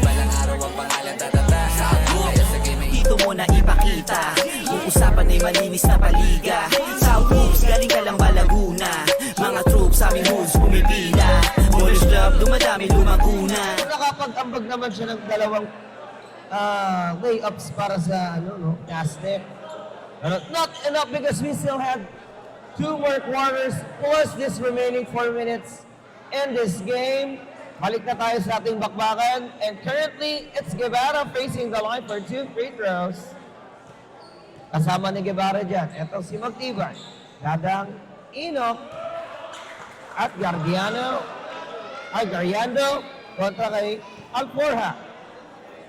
Balang araw ang pangalan tatata. Kaya sa game ay Dito mo na ipakita, yung usapan ay malinis na paliga. South Hoops, galing Calamba, Laguna. Mga troops, aming moves pumipila. Ballers Club, dumadami lumaguna. Nakapag-ambag naman siya ng dalawang layups para sa Aztec. Not enough because we still have 2 more quarters plus this remaining 4 minutes in this game. Balik na tayo sa ating bakbakan. And currently, it's Guevara facing the line for 2 free throws. Kasama ni Guevara dyan. Ito si Magtibay. Dadang Enoch at Gariando kontra kay Alforja.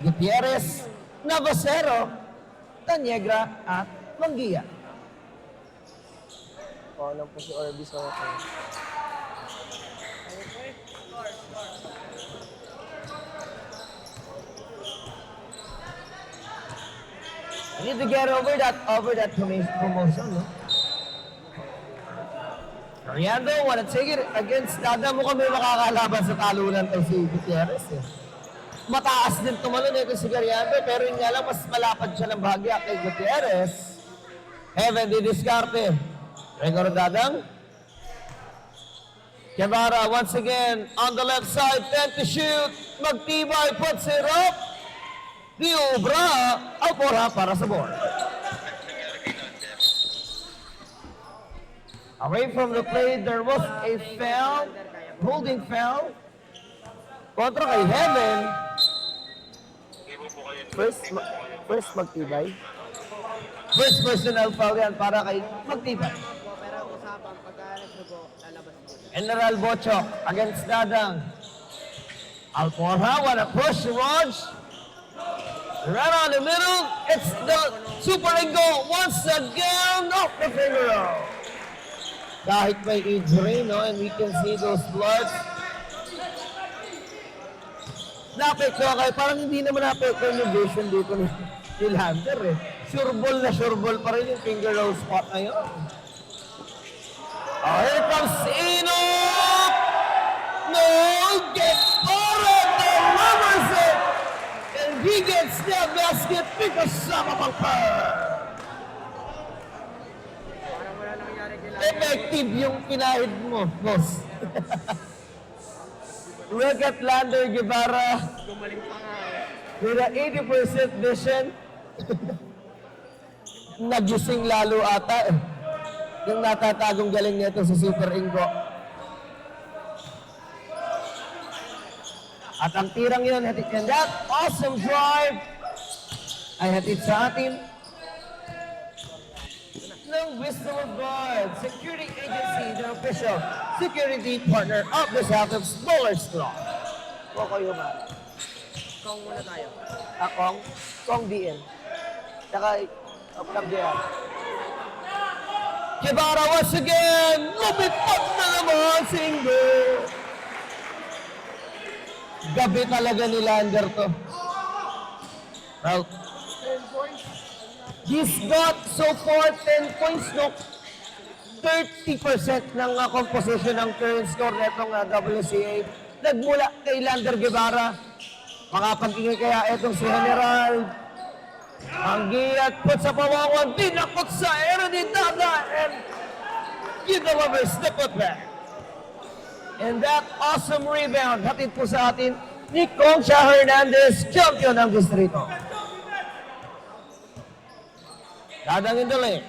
Gutierrez, Navasero, Taniegra at Mangia. Lang po si Orby sa water. I need to get over that promotion, no? Ariando, wanna take it against Dada. Mukhang may makakalaban sa talunan to si Gutierrez, eh. Mataas din tumalon ito si Ariando, pero yun nga lang, mas malapad siya ng bahagya kay Gutierrez. Heaven, di diskarte. Regor Dadang. Guevara once again on the left side, 10 to shoot. Magtibay puts it up. Diobra, Alforja para sa board. Away from the play, there was a foul, holding foul. Kontra kay Heaven. First magtibay. First personal foul yan para kay magtibay. General Bochok against Dadang. Alporha, what a push, Raj. Right on the middle, it's the Super Ingo once again off the finger roll. Kahit may injury, no, and we can see those bloods. Naapekto kay parang hindi naman naapekto yung vision dito ni Lander eh. Sure ball pa rin yung finger roll spot na yun. Oh, here comes Ino! No! Gets Oren! Delivers it! And he gets the basket because of a bunker! Effective yung pinahid mo, boss. Look at Lander Guevara. With a 80% vision. Nagising lalo ata. Yung natatagong galing nito sa Super Ingo. At ang tirang yun, hatid yan. That awesome drive ay hatid sa atin ng Wisdom of God Security Agency, the official security partner of the South of Smaller Straw. O kayo ba? Kong muna tayo. Kong DN. Saka, Kong DN. Guevara once again! Lumipot na naman, single! Gabi talaga ni Lander to. Well, he's got so far 10 points, no? 30% ng composition ng current score netong WCA. Nagmula kay Lander Guevara. Makapag-ingay kaya itong si General. Ang giyat put sa pawawan, dinakot sa Eredidada, and he delivers the putback. And that awesome rebound, hatid po sa atin ni Concha Hernandez, champion ng distrito. Dadangin dali.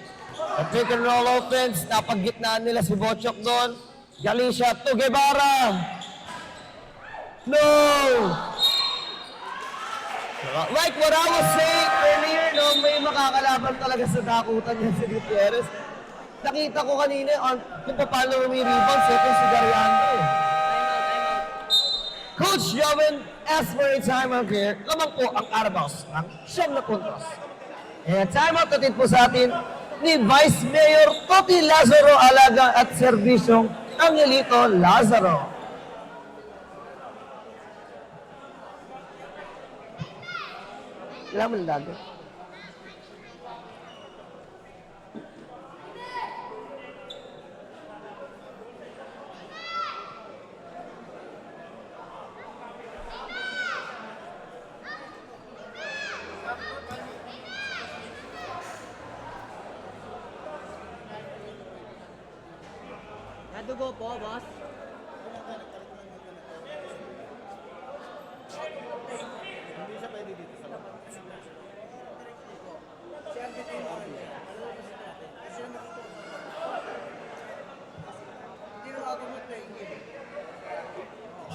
The pick and roll offense, napag-gitnaan nila si Bochok doon. Galicia to Guevara. No! Like what I was saying earlier, no, may makakalaban talaga sa dakutan niya si Gutierrez. Nakita ko kanina kung paano may rebound, second si Dariano. Coach Joven asked for a timeout here. Lamang po ang Arabaos ng 7 na puntos. And timeout natin po sa atin ni Vice Mayor Toti Lazaro Alaga at Servisyong Angelito Lazaro. Kailangan lagi. Nadugo po, boss.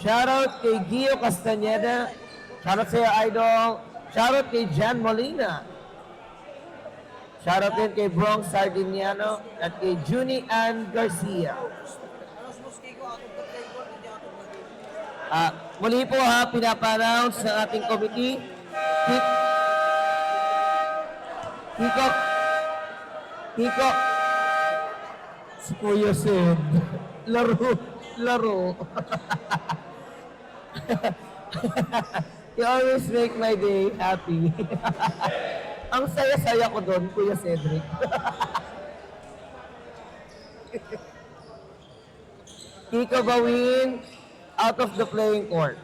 Shoutout kay Gio Castaneda. Shoutout sa iyo, Idol. Shoutout kay Jan Molina. Shoutout din kay Bronx Sardiniano at kay Junie Ann Garcia. Muli po ha, pinapa-announce ng ating committee. Kiko. Si Kuya Sid. Laro. You always make my day happy. Ang saya-saya ko doon, Kuya Cedric. Kiko Bawin, out of the playing court.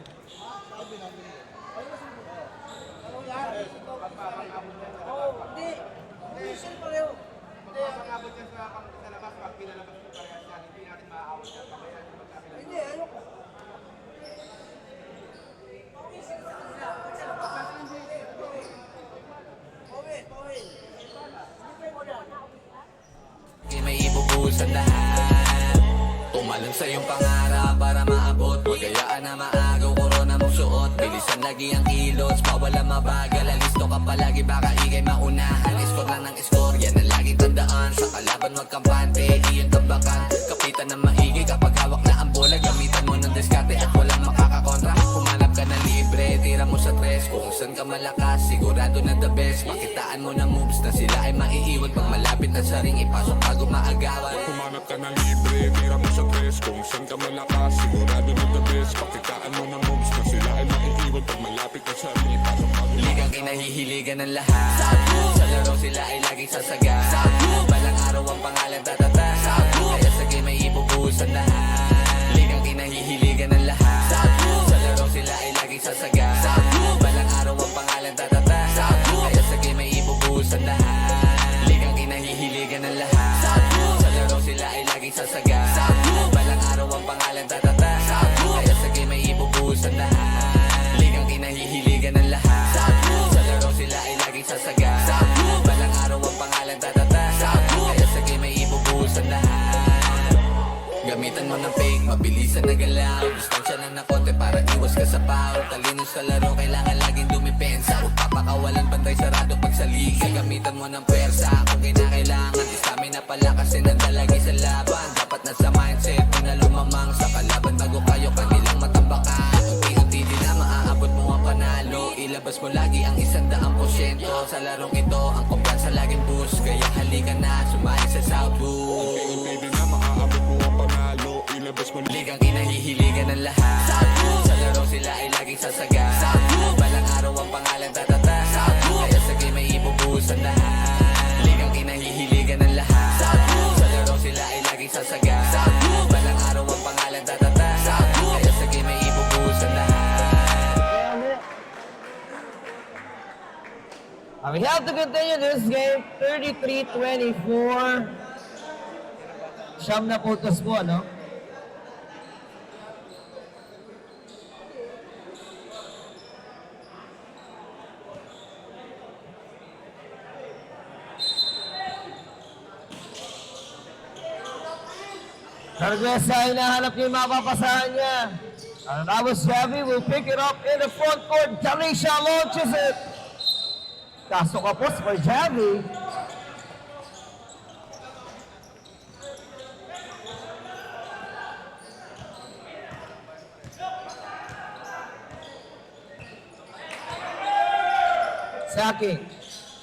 May ibubuhos ang lahat. Tumalon sa iyong pangarap para maabot. Huwag gayaan na maagaw, korona mong suot. Bilisan lagi ang kilos, pawala mabagal. Alisto ka palagi, baka ikay maunahan. Score lang ng score, yan ang laging tandaan. Sa kalaban wag kampante, iyon tambakan. Kapitan ng maigi kapag hawak na ang bola. Gamitan mo ng diskarte at walang makakakontra. Humanap ka ng libre, tira mo sa tres. Kung saan ka malakas, sigurado na the best. Makitaan mo ng moves na sila ay maiiwan. Pag malapit na sa ring, ipasok bago maagawan. Humanap ka ng libre, tira mo sa tres. Kung saan ka malakas, sigurado na the best. Pakitaan mo ng moves na sila ay maiiwan. Pag malapit na sa ring, ipasok bago Ligang kinahihiligan ng lahat. Sa laro sila ay laging sasaga. Balang araw ang pangalan tatata. Kaya sa game ay ibubuhos ang lahat. Ligang kinahihiligan ng lahat. Sa laro sila ay laging sasaga. Balang araw ang pangalan tatata. Kaya sa game ay ibubuhos ang lahat. Ligang kinahihiligan ng lahat. Sa laro sila ay laging sasaga. Balang araw ang pangalan tatata. Kaya sa game ay ibubuhos ang lahat. Ligang kinahihiligan ng lahat. Sa laro sila ay laging sasaga. Balang araw ang pangalan tatata. Kaya sa game ay ibubuhos ang lahat. Gamitan mo ng fake, mabilisan na galaw. Distansya na na konti para iwas ka sa foul. Talino sa laro, kailangan laging dumipensa. Huwag papakawalan, bantay sarado pag sa liga. Gamitan mo ng pwersa kung kinakailangan. Stamina pala kasi nandalagi sa laban. Dapat nasa mindset mo na lumamang sa kalaban. Bago kayo kanilang matambakan. Unti-unti din na maaabot mo ang panalo. Ilabas mo lagi ang 100%. Sa larong ito, ang kumpiyansa laging boost. Kaya halika na, sumali sa South Boost. Unti-unti din na maaabot mo ang panalo. Ilabas mo Ligang kinahihiligan ng lahat. Sa laro sila ay laging sasaga. Balang araw ang pangalan tatata. Kaya sa game ay ibubuhos ang lahat. Ligang kinahihiligan ng lahat. Sa laro sila ay laging sasaga. Balang araw ang pangalan tatata. Kaya sa game ay ibubuhos ang lahat. We have to continue this game. 33-24. Siyam na putos po, ano? Sargwesa ay nahanap niya yung mapapasahan niya. And Ramos Javi will pick it up in the front court. Jalisha launches it. Kaso kapos for Javi. Saki.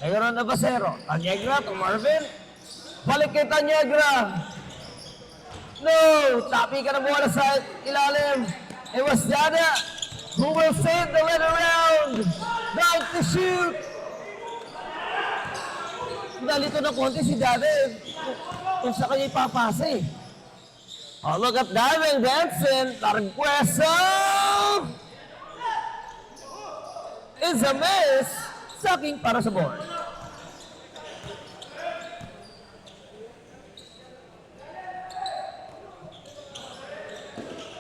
Mayroon na basero. Tanyegra to Marvin. Balik kay Tanyegra. No! Tapi ka na bola sa ilalim. It was Dada who will save the lead around. Down to shoot. Nalito na konti si Dada kung sa kanya ipapasa eh. Oh, look at diving dancing. Targuesa is a miss. Saking para sa board.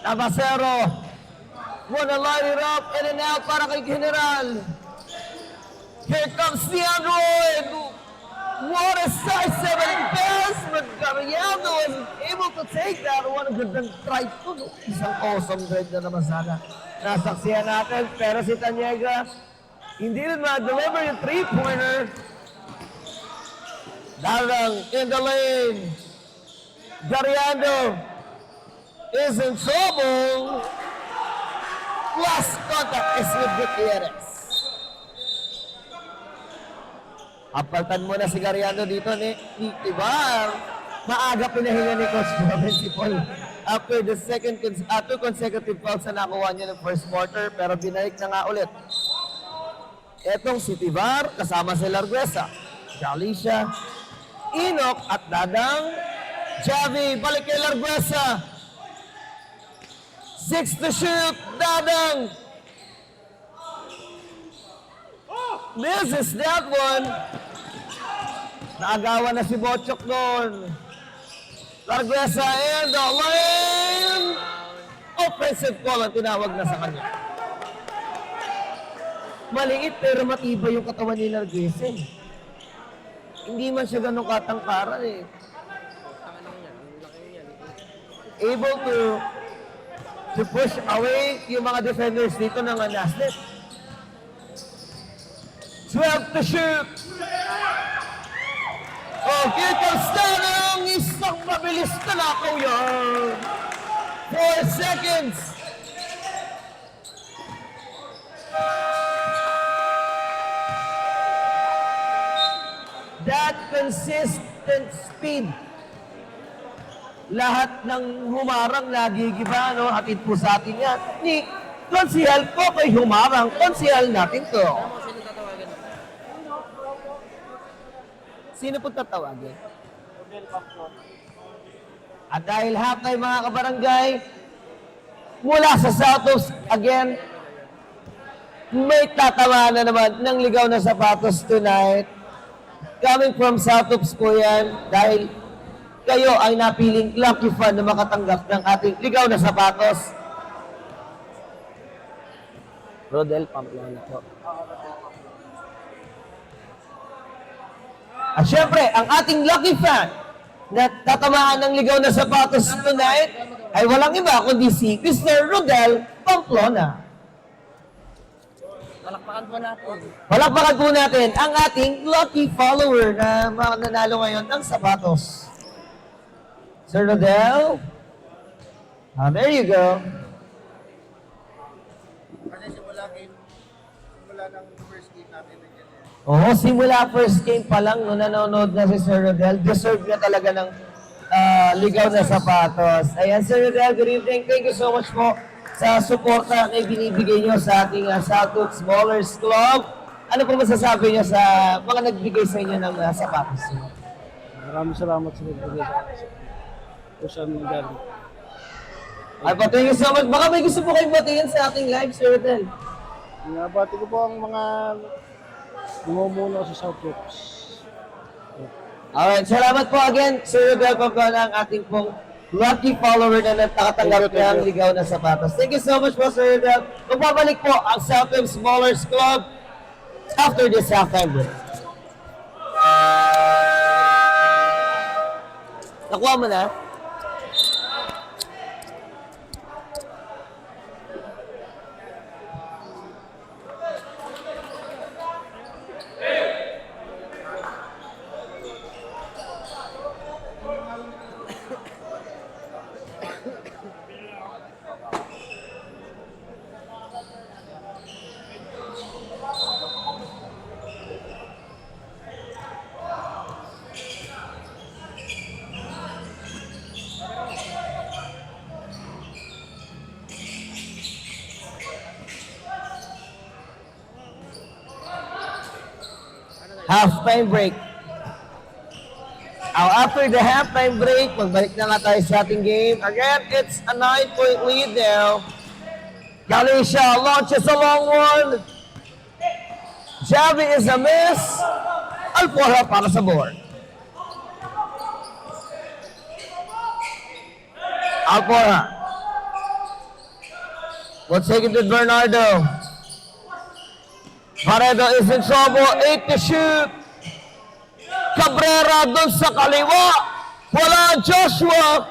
Abasero wanna light it up in and out para kay General. Here comes the Android. What a size 7 pass, but Gariano was able to take that one. Gandang try to. No? Isang awesome drive na naman sana. Nasaksihan natin, pero si Tanyegra hindi rin ma-deliver yung 3-pointer. Darang in the lane. Gariano is in trouble. Last contact is with Gutierrez. Apaltan mo na si Gariano dito ni Ibar. Maaga pinahinga ni Coach Robin si Paul after the two consecutive fouls na nakuha niya ng first quarter, pero binalik na nga ulit. Etong si Tibar kasama si Larguesa, Jalisha, Inok at Dadang. Javi, balik kay Larguesa. 6 to shoot, Dadang. Misses that one. Naagawan na si Bochok doon. Larguesa in the lane. Offensive call ang tinawag na sa kanya. Maliit pero matibay yung katawan ni Larguesa. Hindi man siya ganun katangkaran eh. able to push away yung mga defenders dito ng Nasnet. 12 to shoot. Oh, here comes na ang isang mabilis na lakaw yan. 4 seconds. That consistent speed. Lahat ng humarang nagigiba, no? Hatid po sa atin yan. Ni, konsihal ko kay humarang. Konsihal natin to. Sino po tatawagin? At dahil halftime mga kabarangay, mula sa Southoops, again, may tatawa na naman ng ligaw na sapatos tonight. Coming from Southoops po yan, dahil kayo ay napiling lucky fan na makatanggap ng ating ligaw na sapatos. Rodel Pamplona po. At syempre, ang ating lucky fan na tatamaan ng ligaw na sapatos tonight ay walang iba kundi si Mr. Rodel Pamplona. Palakpakan po natin ang ating lucky follower na nanalo ngayon ng sapatos. Sir Rodel, there you go. Kasi simula ng first game natin na ganyan. Oo, simula first game pa lang, no, nanonood na si Sir Rodel. Deserve niya talaga ng ligaw na sapatos. Ayan, Sir Rodel, good evening. Thank you so much po sa suporta na binibigay niyo sa ating Southoops Ballers Club. Ano po masasabi niyo sa mga nagbigay sa inyo ng sapatos? Maraming salamat sa nagbigay sa amin. Ay, thank you so much. Baka may gusto po kayong batiin sa ating live, Sir Rodel. Nabati ko po ang mga bumubuno sa Southoops. Alright, salamat po again, Sir Rodel Pamplona, ang ating pong lucky follower na nakatanggap ng ligaw na sapatos. Thank you so much po, Sir Rodel. Magbabalik po ang Southoops Ballers Club after this halftime break. Nakuha mo na? Halftime break. After the halftime break, magbalik na nga tayo sa ating game. Again, it's a 9-point lead now. Galicia launches a long one. Javi is a miss. Alporha para sa board. Alporha. We'll take it to Bernardo. Paredo is in trouble. 8 to shoot. Cabrera doon sa kaliwa. Wala ang Joshua.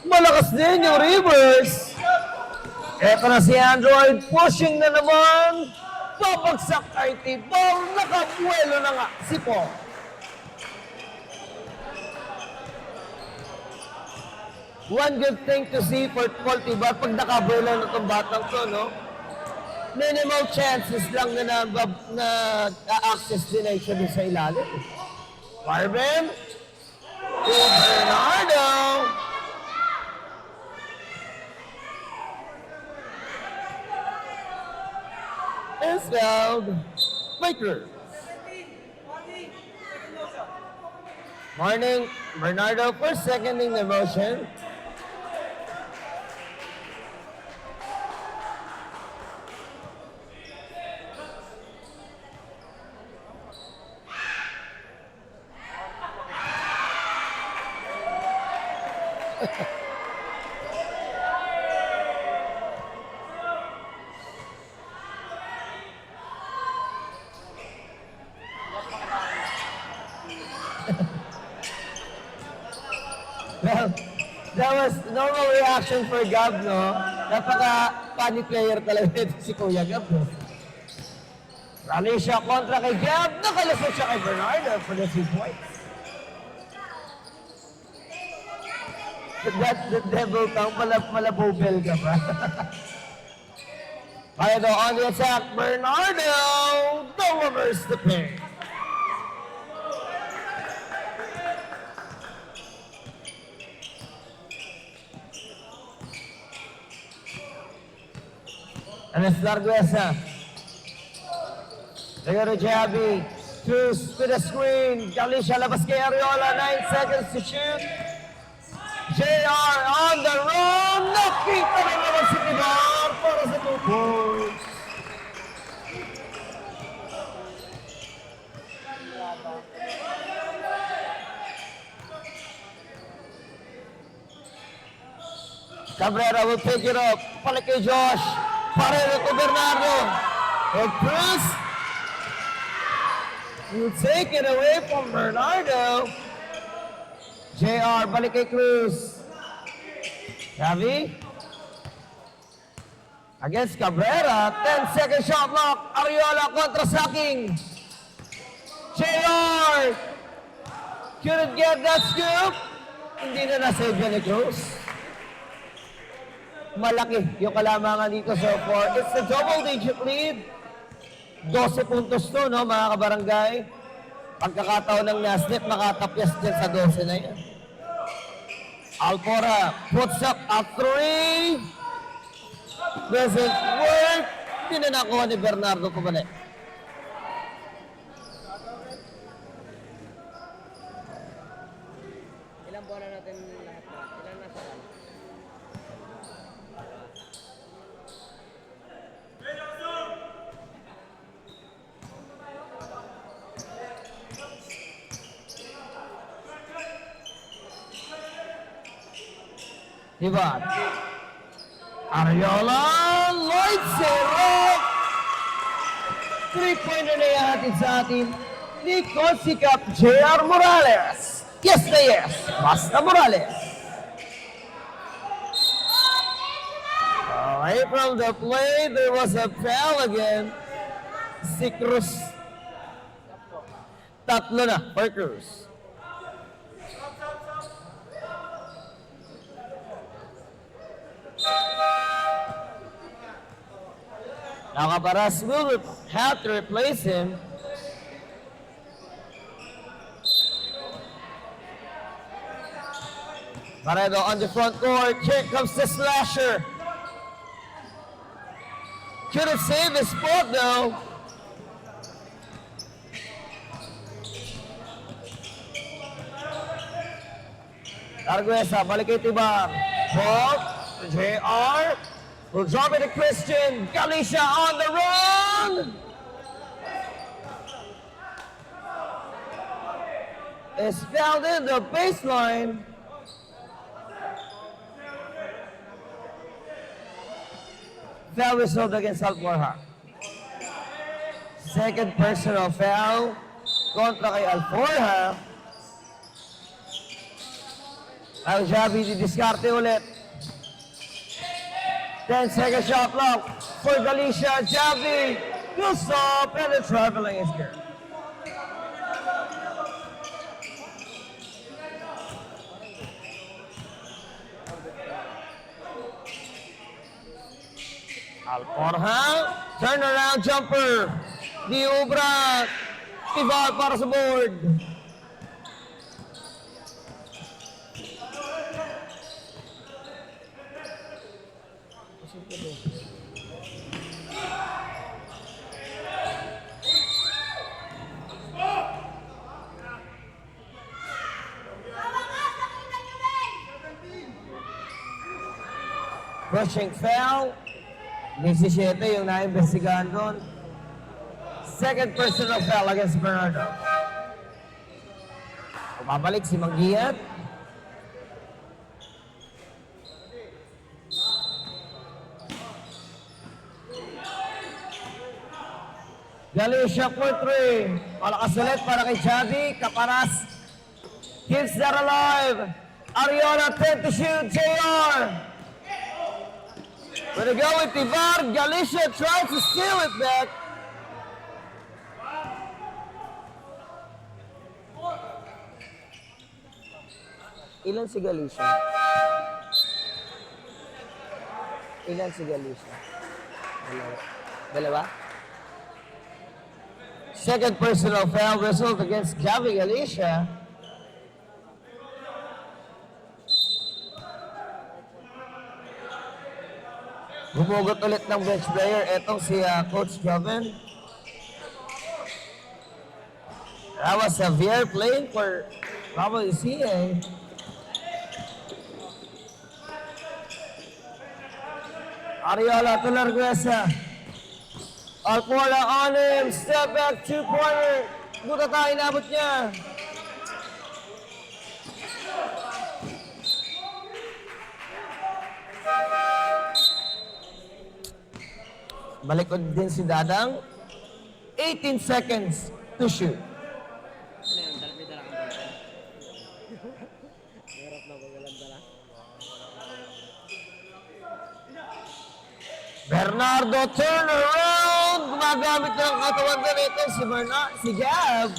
Malakas din yung reverse. Eto na si Android. Pushing na naman. Papagsak kay Tibol. Nakabuelo na nga si Paul. One good thing to see for Paul Tibar pag nakabuelo na itong batang to, no? Minimal chances lang na access din ay siya sa ilalim. Marvin to Bernardo. Is fouled. Baker. Morning, Bernardo for seconding the motion. Well, That was normal reaction for Gab, no? Napaka-funny player talaga ito si Kuya Gab, no? Rally siya kontra kay Gab. Nakalusot siya kay Bernardo for the 3 points. The devil tongue, malabobel ka pa. Bernardo on the attack. Bernardo! Don't reverse the play. Anas Larguesa. Ligero Javi. Cruz to the screen. Galicia labas kay Ariola. 9 seconds to shoot. JR on the run. Nakita na naman si Tibar para sa 2 points. Cabrera will pick it up. Palik kay Josh. Parero to Bernardo. And Cruz will take it away from Bernardo. JR, balik kay Cruz. Javi. Against Cabrera. 10-second shot clock. Ariola kontra Sacking. JR. Couldn't get that scoop. Hindi na nasave ni Cruz. Malaki yung kalamangan dito so far. It's a double-digit lead. 12 puntos to, no, mga kabarangay. Pagkakataon ng Nasnip, makatapyas dyan sa 12 na yan. Alpora puts up a 3. Doesn't work. Hindi na nakuha ni Bernardo pabalik. Ilang bola natin lahat na? Ilan nasa lang? Diba? Ariola lights it up! 3-pointer na ihatid sa atin ni Consikap JR Morales. Yes na yes! Basta Morales. Away from the play, there was a foul again. Si Cruz. Tatlo na for Cruz. Now Caparas will have to replace him. Paredo on the front court. Here comes the slasher. Couldn't save his spot though. Arguesa, balik kay Tibar. Ball to JR. Will drop it to Christian. Galicia on the run. Is fouled in the baseline. Foul result against Alforja. Second personal foul kontra kay Alforja. Al Javi didiskarte ulit. 10-second shot clock for Galicia. Javi will stop and the traveling is good. Alforja, turnaround jumper. Di Ubra, Tibar para sa board. Rushing foul. 17 yung naimbestigahan doon. Second personal foul against Bernardo. Bumabalik si Manggiat. Galicia for 3. Malakas ulit para kay Javi. Caparas keeps that alive. Ariana 10 to shoot. JR. Gonna go with Ivar. Galicia tries to steal it back. Ilan si Galicia? Ilan si Galicia? Dalawa. Dalawa? Second personal foul result against Gabby Galicia. Gumugot ulit ng bench player. Etong si Coach Joven. That was Xavier playing for probably CA. Ariola to Larguesa. Alpora on him. Step back, two-pointer. Buta tayo, inabot niya. Balikod din si Dadang. 18 seconds to shoot. Bernardo turn around. Gumagamit ng katawan na nito si Gab.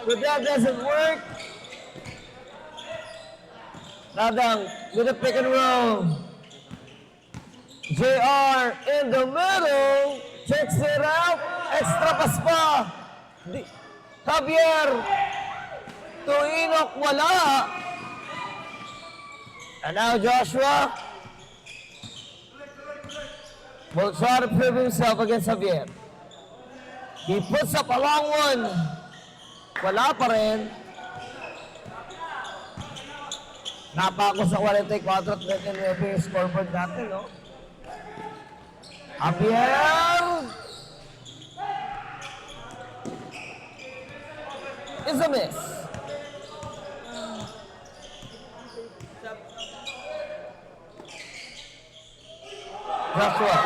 But that doesn't work. Dadang with a pick and roll. JR in the middle. Checks it out. Extra pass pa. Javier. Tuinok wala. And now Joshua will try to prove himself against Javier. He puts up a long one. Wala pa rin. Napako sa 44 at 29 yung scoreboard natin, no? Javier! Is a miss. Joshua.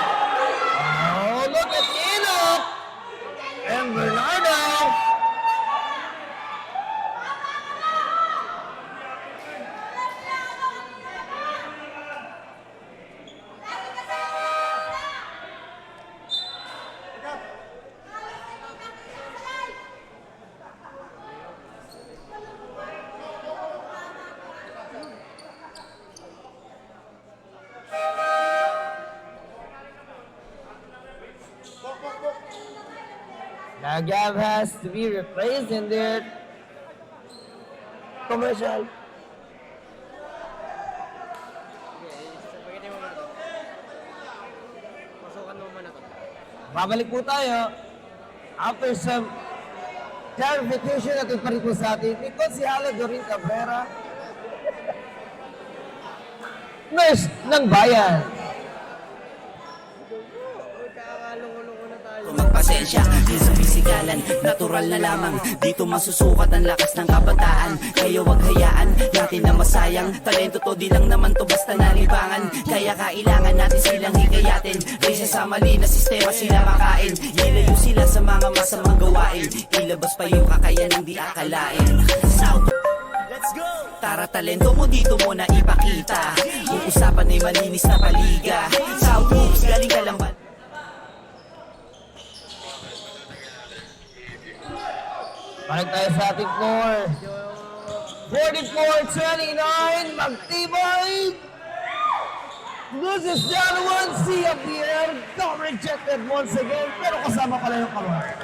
Oh, look at Enoch! And Bernardo! Now Gab has to be replaced in there. Commercial. Babalik po tayo after some clarification at pa rin po sa atin. Ito si Hala Dorin Cabrera. Nurse ng bayan. Magpasensya, di sa bisigalan, natural na lamang. Dito masusukat ang lakas ng kabataan. Kaya wag hayaan natin na masayang. Talento to, di lang naman to basta nalibangan. Kaya kailangan natin silang hikayatin. Raysa sa mali na sistema sila makain. Ilayo sila sa mga masamang gawain. Ilabas pa yung kakayanang di akalain. South, let's go! Tara, talento mo dito mo na ipakita. Yung usapan ay malinis na paliga. South moves, galing ka lang ba? Balik tayo sa ating floor. 44-29, magtibay. This is down to one. Si Javier got rejected once again, pero kasama pala yung kamay.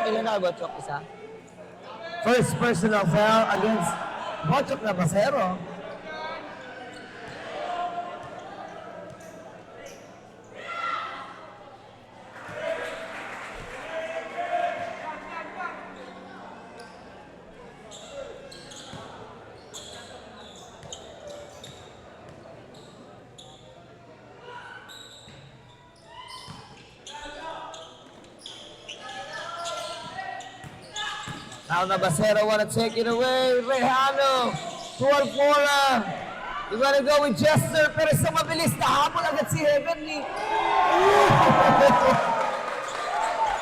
Ilan na, Bochok? Isa? First personal foul against Bochok na Basero. Now Nabasero wanna take it away. Rejano to Alfora. You gotta go with Jester, pero sa mabilis na habol agad si Heavenly.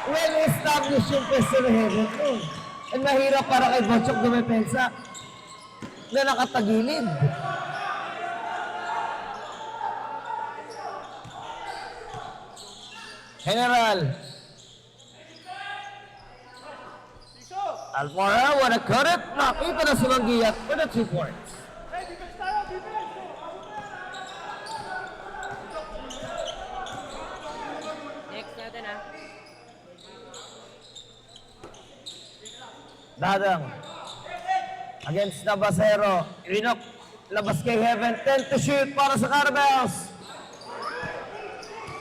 well-established yung pwesto ni Hamilton. At mahirap para kay Bochok dumepensa na nakatagilid. General. Almora, wanna cut it? Nakita na si Manggiyat for the 2 points. Next natin ah. Dadang. Against Nabasero. Rinok. Labas kay Heaven. 10 to shoot para sa Carabels.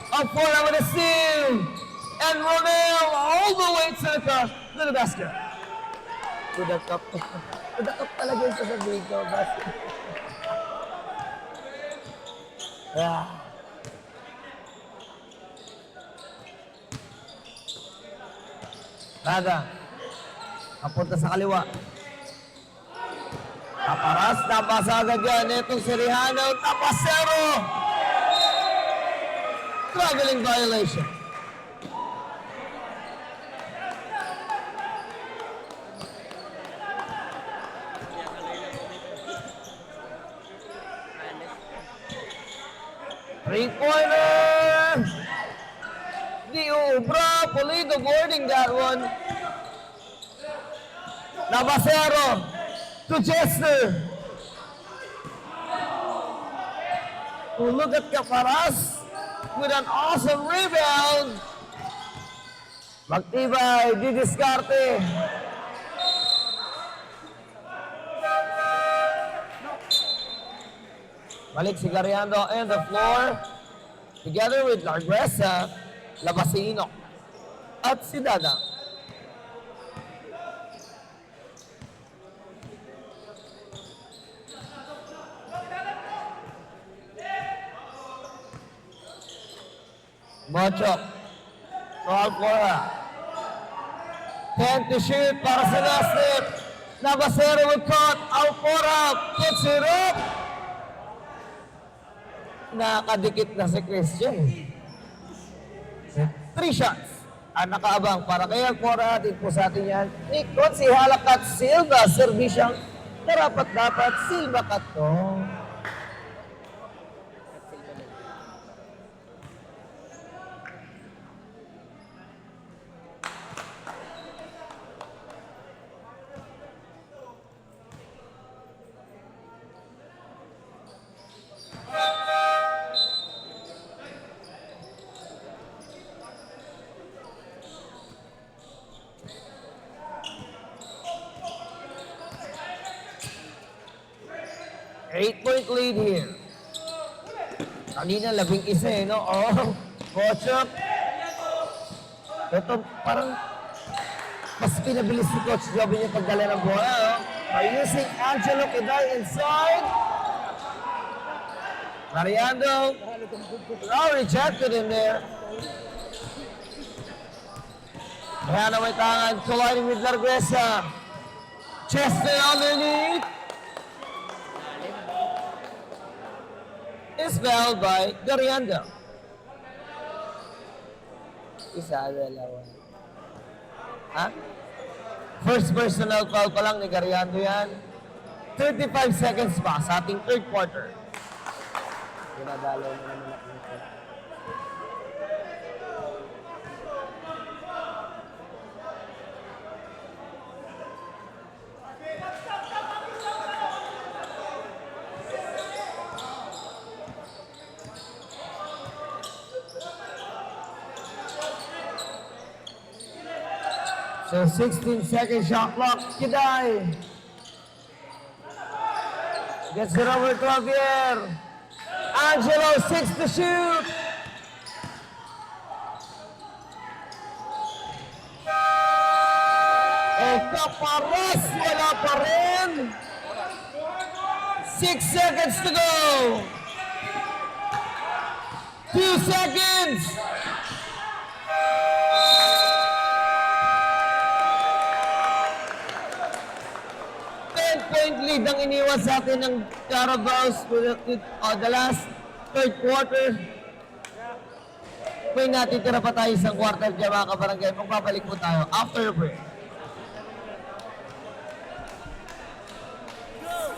Up for him with a steal. And Romeo all the way to the basket. To the cup. To the cup talaga yung sasabihin ko. Basket. Yeah. Dadang. Kapunta sa kaliwa. Kaparas, nabasa agad yan. Itong si Rihano, Tapasero. Traveling violation. Three-pointer. Di Ubra, Pulido boarding that one. Nabasero to Chester. Oh, look at Caparas with an awesome rebound. Magtibay, di diskarte. Balik si Gariando on the floor. Together with Largresa, Labasino at si Dada. Mochok. Alcora. 10 to shoot para sa Nasip. Nabasero with caught. Alcora puts it up. Nakadikit na si Christian. 3 shots. Ang nakaabang para kay Alcora. Atin po sa atin yan. Nikot si Halakat Silva. Servisyang karapat-dapat Silva Kato. Eight-point lead here. Kanina, 11 no? Oh, Bochok. Ito, parang mas pinabilis si Coach Joby niya pagdala ng bola, no? By using Angelo Keday inside. Mariando. Now rejected him there. Mariano may tangan, colliding with Largresa. Chester underneath. Is fouled by Gariando. Isa, dalawa. Ha? First personal foul pa lang ni Gariando yan. 35 seconds pa sa ating third quarter. Dinadalaw na naman ako nito. So 16-second shot clock. Kiday. Gets it over to Javier. Angelo, 6 to shoot. Caparas, wala pa rin. 6 seconds to go. 2 seconds. Point lead ang iniwan sa atin ng Carabaos for the last third quarter. May natitira pa tayo isang quarter dyan mga kabarangay. Magbabalik po tayo after break.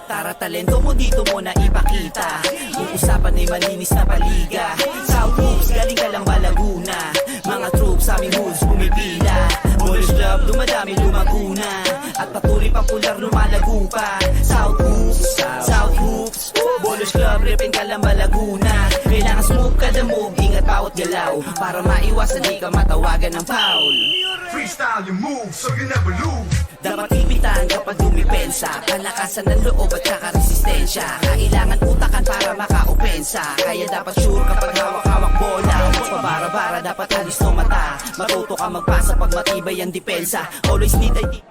Tara talento mo dito mo na ipakita. Uusapan ay malinis na paliga. South Hoops, galing ka lang ba Laguna? Mga troops sa aming hoods pumipila. Ballers Club, dumadami lumaguna. At patuloy popular lumalago pa. South Hoops, South Hoops. Ballers Club, repin ka lang ba Laguna? Kailangan smooth kada move, ingat bawat galaw. Para maiwasan di ka matawagan ng foul. Freestyle your moves so you never lose. Dapat ipitan kapag dumipensa. Kalakasan ng loob at saka resistensya. Kailangan utakan para maka-opensa. Kaya dapat sure kapag hawak-hawak bola. Huwag pabara-bara, dapat alis no mata. Matuto ka magpasa pag matibay ang depensa. Always need ay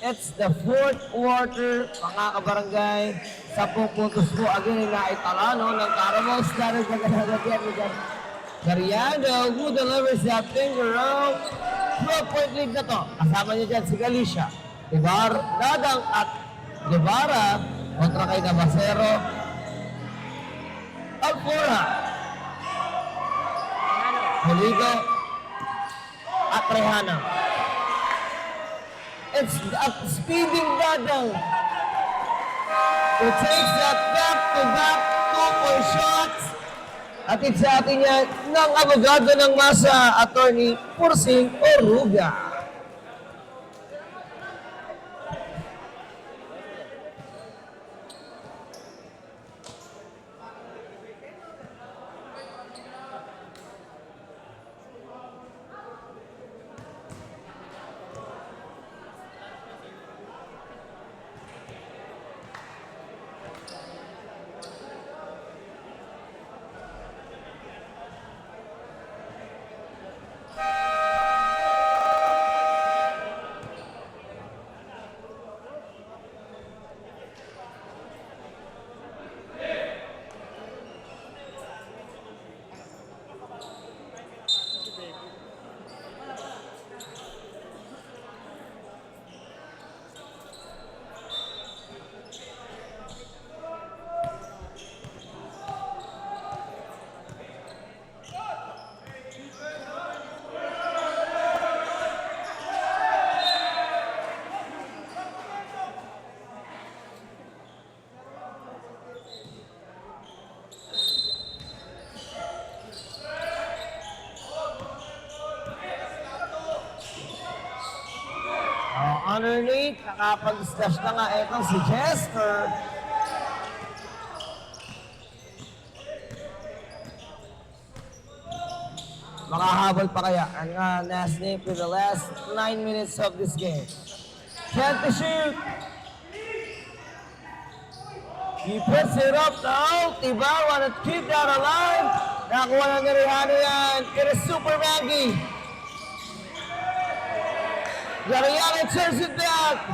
It's the fourth quarter, mga kabarangay. 10 puntos po again na italano ng Caramels. Dahil sa kanagagyan ni Cariano, who delivers that finger round. 12-point lead na to. Kasama niya dyan si Galicia, Dadang at Guevara kontra kay Navasero. Alfora, Pulido at Rehana. It's a speeding Dadang who takes that back-to-back 2-point shots. At it's sa atin yan ng abogado ng masa, Attorney Pursing Oruga. Underneath, nakapag-stash na nga itong si Chester. Makahabol pa kaya ang Nasnip for the last 9 minutes of this game. Can't to shoot. He puts it up now. Tiba, wanna keep that alive. Nakakuha ng Garihano yan. It is Super Maggie. Garayana turns it back.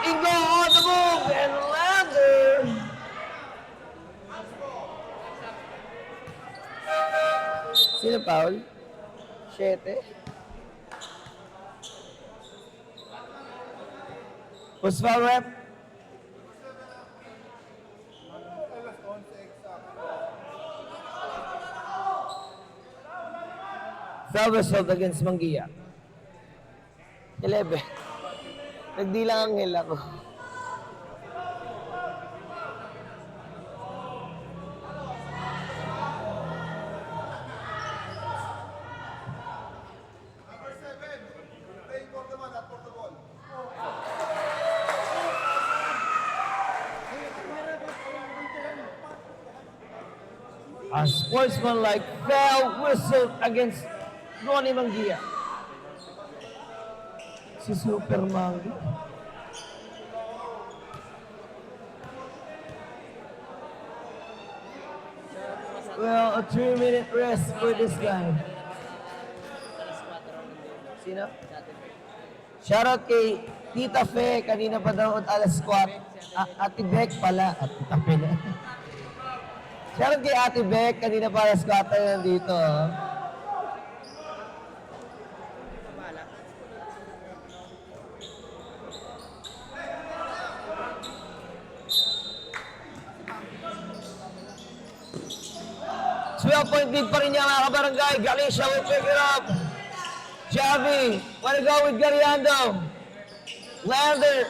Ingo on the move and Lander. Sino foul? 7. Who's foul rep? Foul result against Mangia. 11. Nagdilang ang hila ko. A sportsmanlike foul whistle against Ronnie Mangia. Si Super Mango. Well, a 3-minute rest for this guy. Sino? Shoutout kay Tita Fe, kanina pa daw at alas 4. Ate Beck pala. At Tita Fe na. Shoutout kay Ate Beck, kanina pa alas 4 nandito. Point lead pa rin niya mga kabarangay. Galicia will pick it up. Javi, wanna go with Gariando. Lander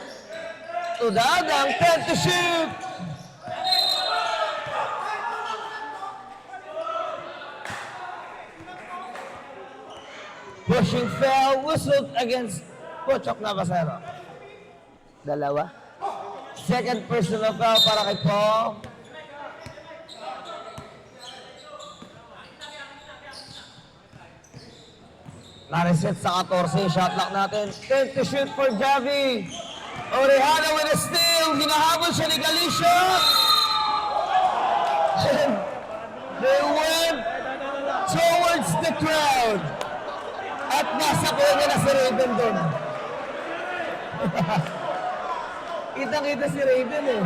to Dadang, 10 to shoot. Pushing foul, whistled against Pochok Navasero. Dalawa. Second personal foul para kay Paul. Na-reset sa 14, shot clock natin. 10 to shoot for Javi. Orejana with a steal. Hinahabol siya ni Galicia. And they went towards the crowd. At nasa kanya na si Raven doon. Kitang-kita si Raven eh.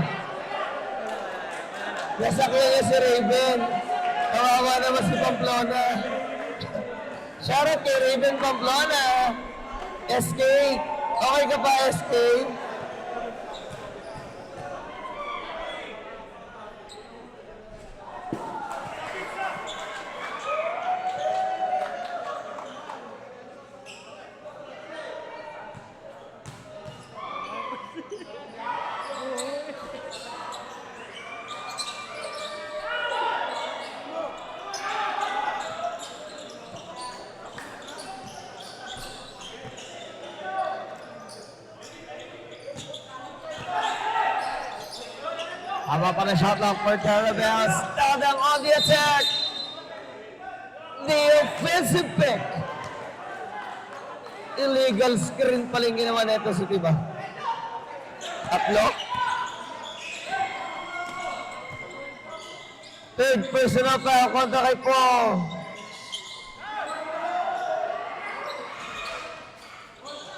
Nasa kanya si Raven. Kawawa naman si Pamplona. Shoutout kay Raven Pamplona. SK. Okay ka pa, SK? Haba pa na shot lock for Terabels. Dadang on the attack. The offensive pick. Illegal screen paling ginawa na ito si Tiba. Tatlo. Third personal foul kontra kay Paul.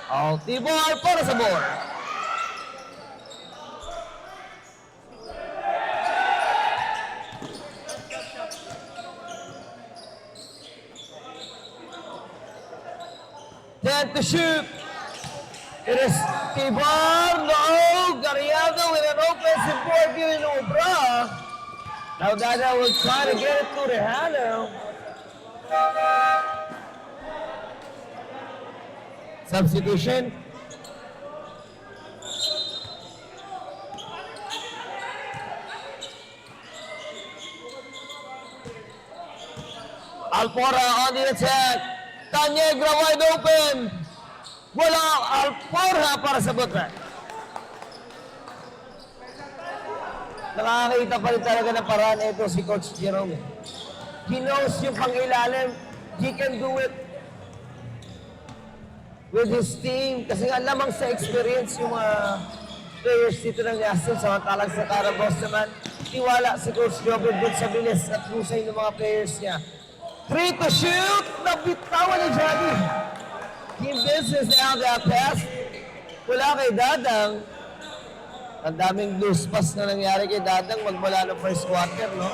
Altibor para sa board. To shoot. It is Tibar. No. Gariado with an offensive board giving Obra. Now Dada will try to get it to Rehano. Substitution. Alpora on the attack. Tanyegra wide open. Wala Alporha para sa Butra. Nakakita pa rin talaga ng paraan ito si Coach Jerome. He knows yung pang-ilalim. He can do it with his team. Kasi nga lamang sa experience yung mga players dito ng Yassin. Samantalang sa Carabaos naman, tiwala si Coach Jobber dun sa bilis at husay ng mga players niya. 3 to shoot! Nabitawan ni Javi. Team business out that pass. Wala kay Dadang. Ang daming loose pass na nangyari kay Dadang magmula ng first quarter, no?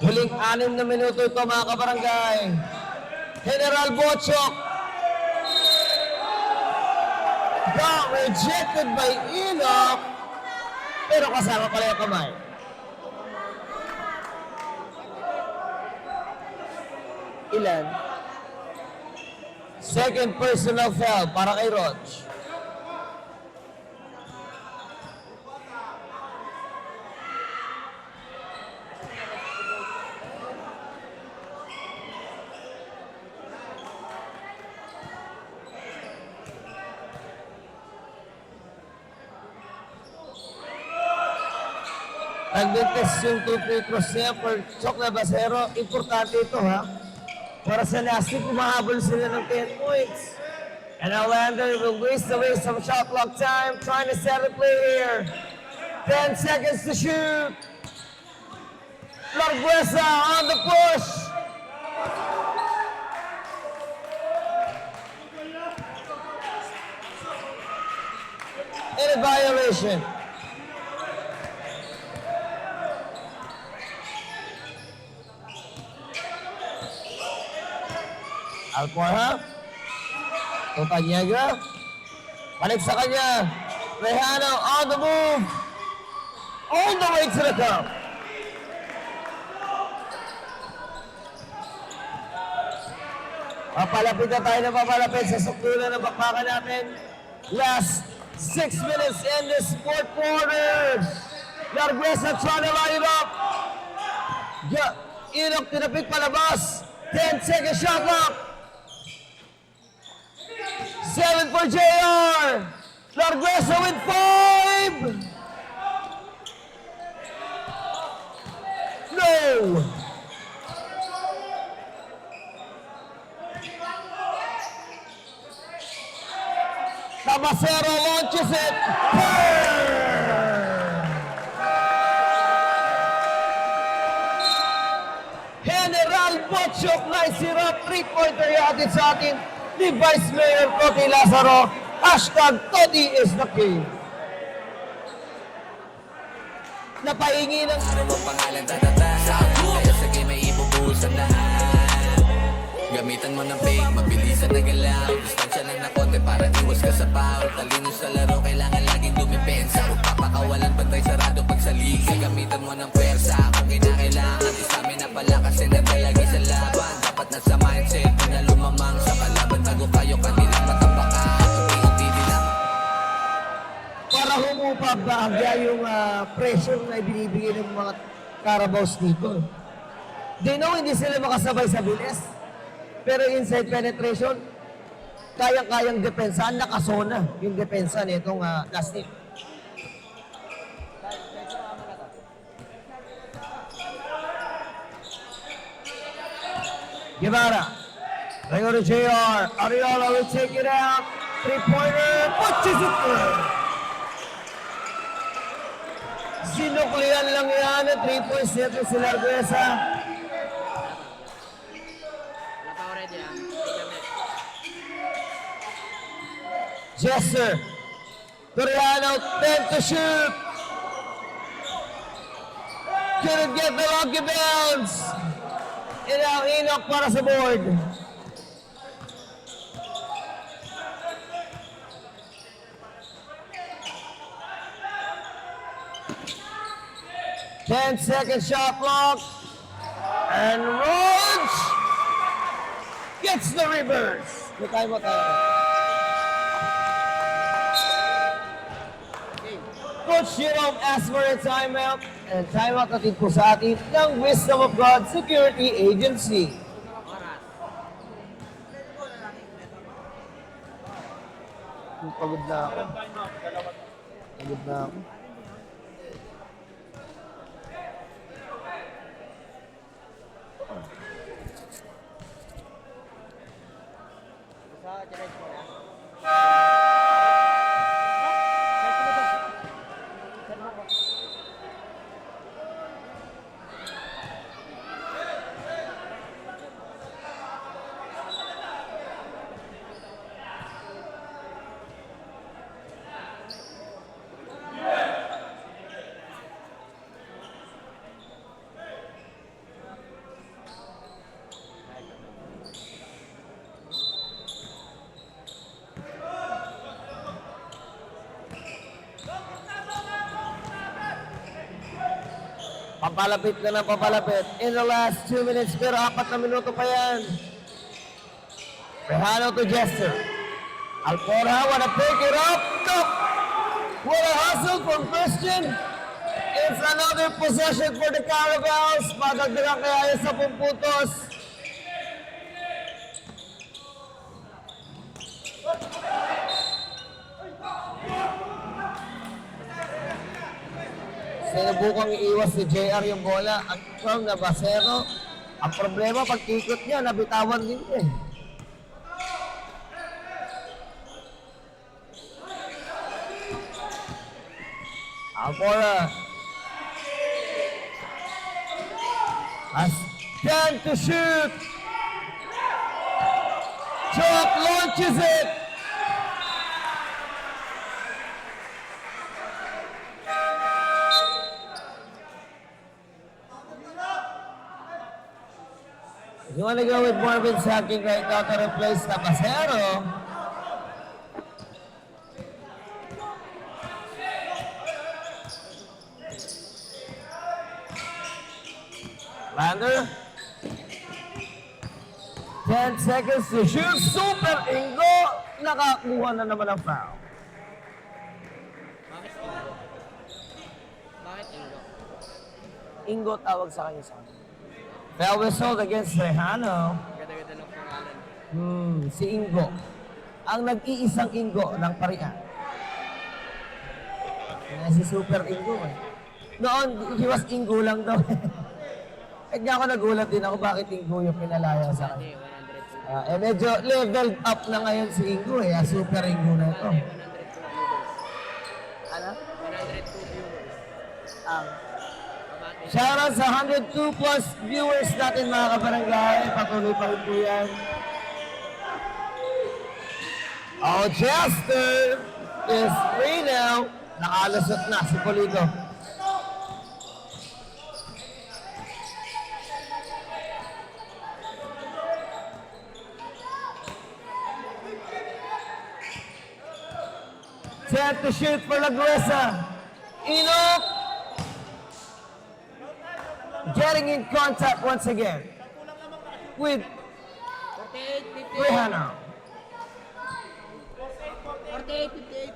Huling 6 na minuto ito, mga kabarangay. General Bochok. Got rejected by Enoch. Pero kasama pala yung kamay. Ilan? Second personal foul para kay Rog. Nag-test yung 2 free throws niya for Chok Navasero. Importante ito, ha? Para sa Nasty, pumahabol sila ng 10 points. And Outlander will waste away some shot clock time trying to set a play here. 10 seconds to shoot. Larguesa on the push. And a violation. Alcorha. Totaniega. Balik sa kanya. Rehano on the move. All the way to the cup. Papalapit na tayo na papalapit sa sukdulan ng bakbakan natin. Last 6 minutes in this fourth quarter. Larguesa trying to line it up. Inok tinapit palabas. 10-second shot clock. 7 for JR. Larguesa with 5. No. Tabasero launches it. General Botchok na isirap 3-pointer yatin sa atin ni Vice Mayor Toti Lazaro. Hashtag Toti is the king. Napahingi ng Araw ang pangalan tatata. Kaya sa game ay ibubuhos ang lahat. Gamitan mo ng fake, mabilisan na galaw. Distansya lang na konti para iwas ka sa foul. Talino sa laro, kailangan laging dumipensa. Huwag papakawalan, bantay sarado pag sa liga. Gamitan mo ng pwersa kung kinakailangan. Isamin na palakas, sinatay lagi sa laban. Dapat nasa mindset, kung na lumamang sa kalaban. Bago kayo kanilang matapakan. Unti-unti nila para humupag bahagya yung pressure na ibinibigay ng mga Carabaos dito. They know hindi sila makasabay sa bilis. Pero inside penetration, kayang-kayang depensahan, nakasona yung depensa nitong Nasty. Guevara. Ringo to JR. Ariola will take it out. Three-pointer. Punches it through. Sinuklian lang yan at 3 points nito si Larguesa. Wala pa already ah. Take a minute. Jester. Toriano, 10 to shoot. Couldn't get the lucky bounce. And now Enoch para sa board. Ten-second shot clock. And Rhodes gets the reverse. May time mo tayo. Coach Jerome asked for a timeout. And timeout natin po sa atin ng Wisdom of God Security Agency. Pagod na ako. Pagod na ako. Papalapit na ng papalapit. In the last 2 minutes, pero 4 na minuto pa yan. Rehano to Jester. Alcorha, wanna pick it up? No! What a hustle from Christian. It's another possession for the Carabaos. Madagdagan kaya yung 10 puntos. Sinubukang iiwas si JR yung bola. Ang strong na Basero. Ang problema, pag ikot niya, nabitawan din niya eh. Alfora. Has 10 to shoot. Chop launches it. You want to go with Marvin Sacking right now to replace Tapacero? Lander. 10 seconds to shoot. Super Ingo. Nakakuha na naman ang foul. Bakit Ingo? Ingo tawag sa kanya sa akin. Foul whistle against Rejano. Ganda-ganda ng pangalan. Si Ingo. Ang nag-iisang Ingo ng Parian. Yan si Super Ingo eh. Noon, he was Ingo lang daw. Kaya ako nagulat din ako bakit Ingo yung pinalaya sa akin. Hindi, 102. Medyo leveled up na ngayon si Ingo eh. Super Ingo na ito. 102 viewers. Ano? 102 viewers. Kabate. Shoutout sa 102 plus viewers natin mga kabarangay. Patuloy pa rin po yan. Oh, Chester is free now. Nakalusot na si Polito. Set to shoot for Laguesa. Enoch getting in contact once again with 48, 58. Rejano. 48, 58.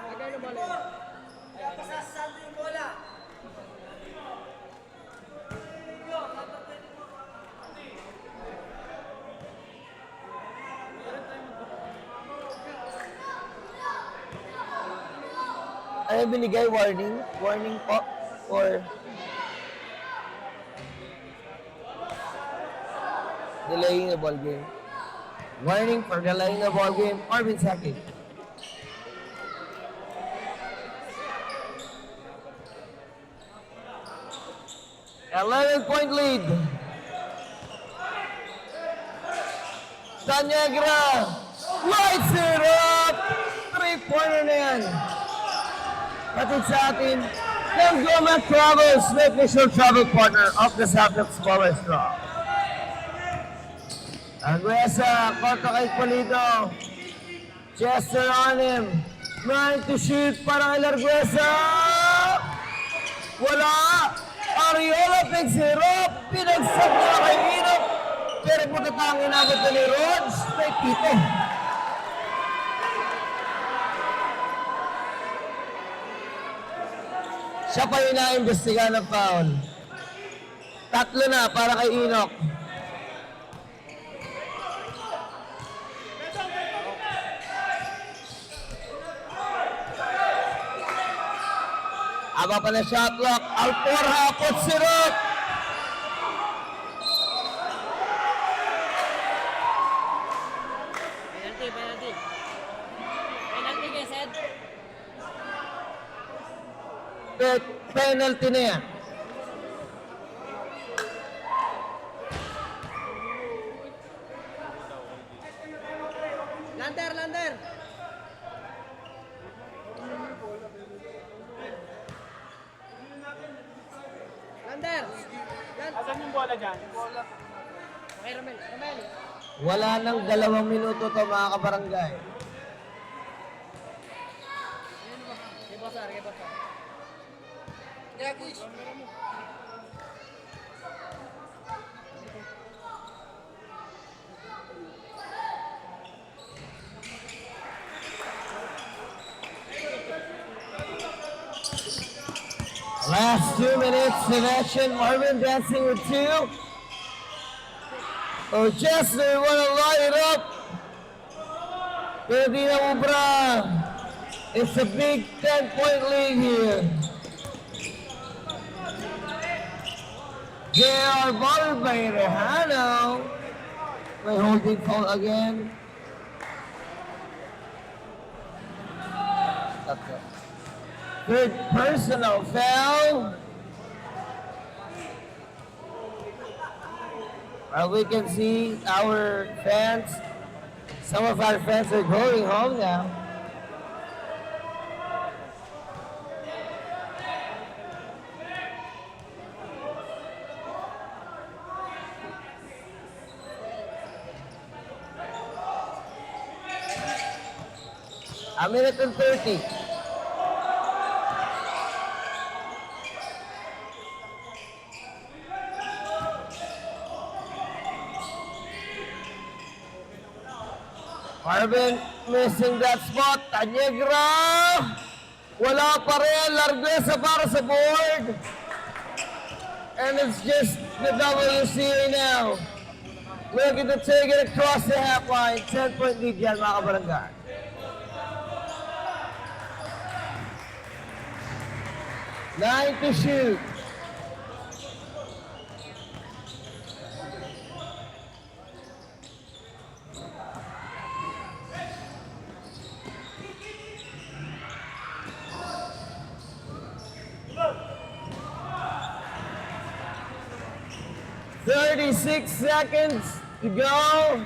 Magkano ba lang? Ano binigay? Warning? Warning po? Or delaying the ball game? Warning for delaying the ball game. Marvin Sacking. $11-point lead. Tanyagra lights it up. 3-pointer na yan. Patid sa atin, ng Goma Travels, the official travel partner of the Southwest Ballers Draw. Arguesa, kontra kay Polito. Chester on him. 9 to shoot para kay Arguesa. Wala. Ariola picks it up. Pinagsak niya kay Enoch. Pero putatang inabot na ni Rods. May pito. Siya pa yung naimbestiga ng foul. 3 na para kay Enoch. Aba pa na shot clock. Alporha puts it up. Penalty, penalty. Penalty kay Sed. Penalty na yan. Lander, Lander. Lander. Asan yung bola dyan? Okay, Romel. Romel. Wala nang 2 minuto to mga kabarangay. Kay Basar, kay Basar. Last 2 minutes of action. Marvin dancing with 2. Oh, Chester wanna light it up. Pero di na ubra. It's a big 10-point lead here. They are bothered by Rehano. May holding foul again. Third personal foul. We can see our fans, some of our fans are going home now. A minute and 30. Marvin missing that spot. Taniegra! Wala pa rin. Larguesa para sa board. And it's just the WCA now. Looking to take it across the half line. 10-point lead yan mga kabarangay. 9 to shoot. "36 seconds to go.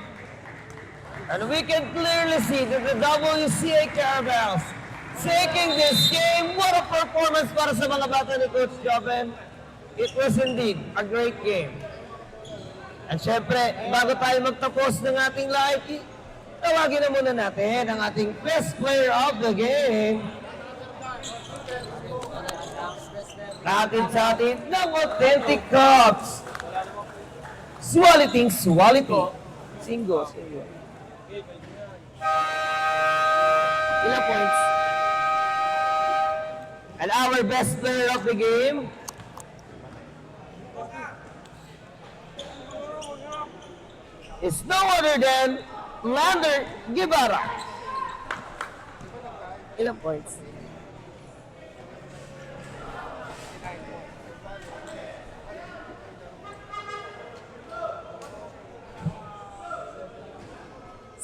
And we can clearly see that the WCA Caravals taking this game. What a performance para sa mga bata ni Coach Joven. It was indeed a great game. At syempre, bago tayo magtapos ng ating live, tawagin na muna natin ang ating best player of the game. Natin sa atin ng Authentic Cups. Swaliting Swality. Singo. Ilang points? And our best player of the game is no other than Lander Guevara. Ilang points?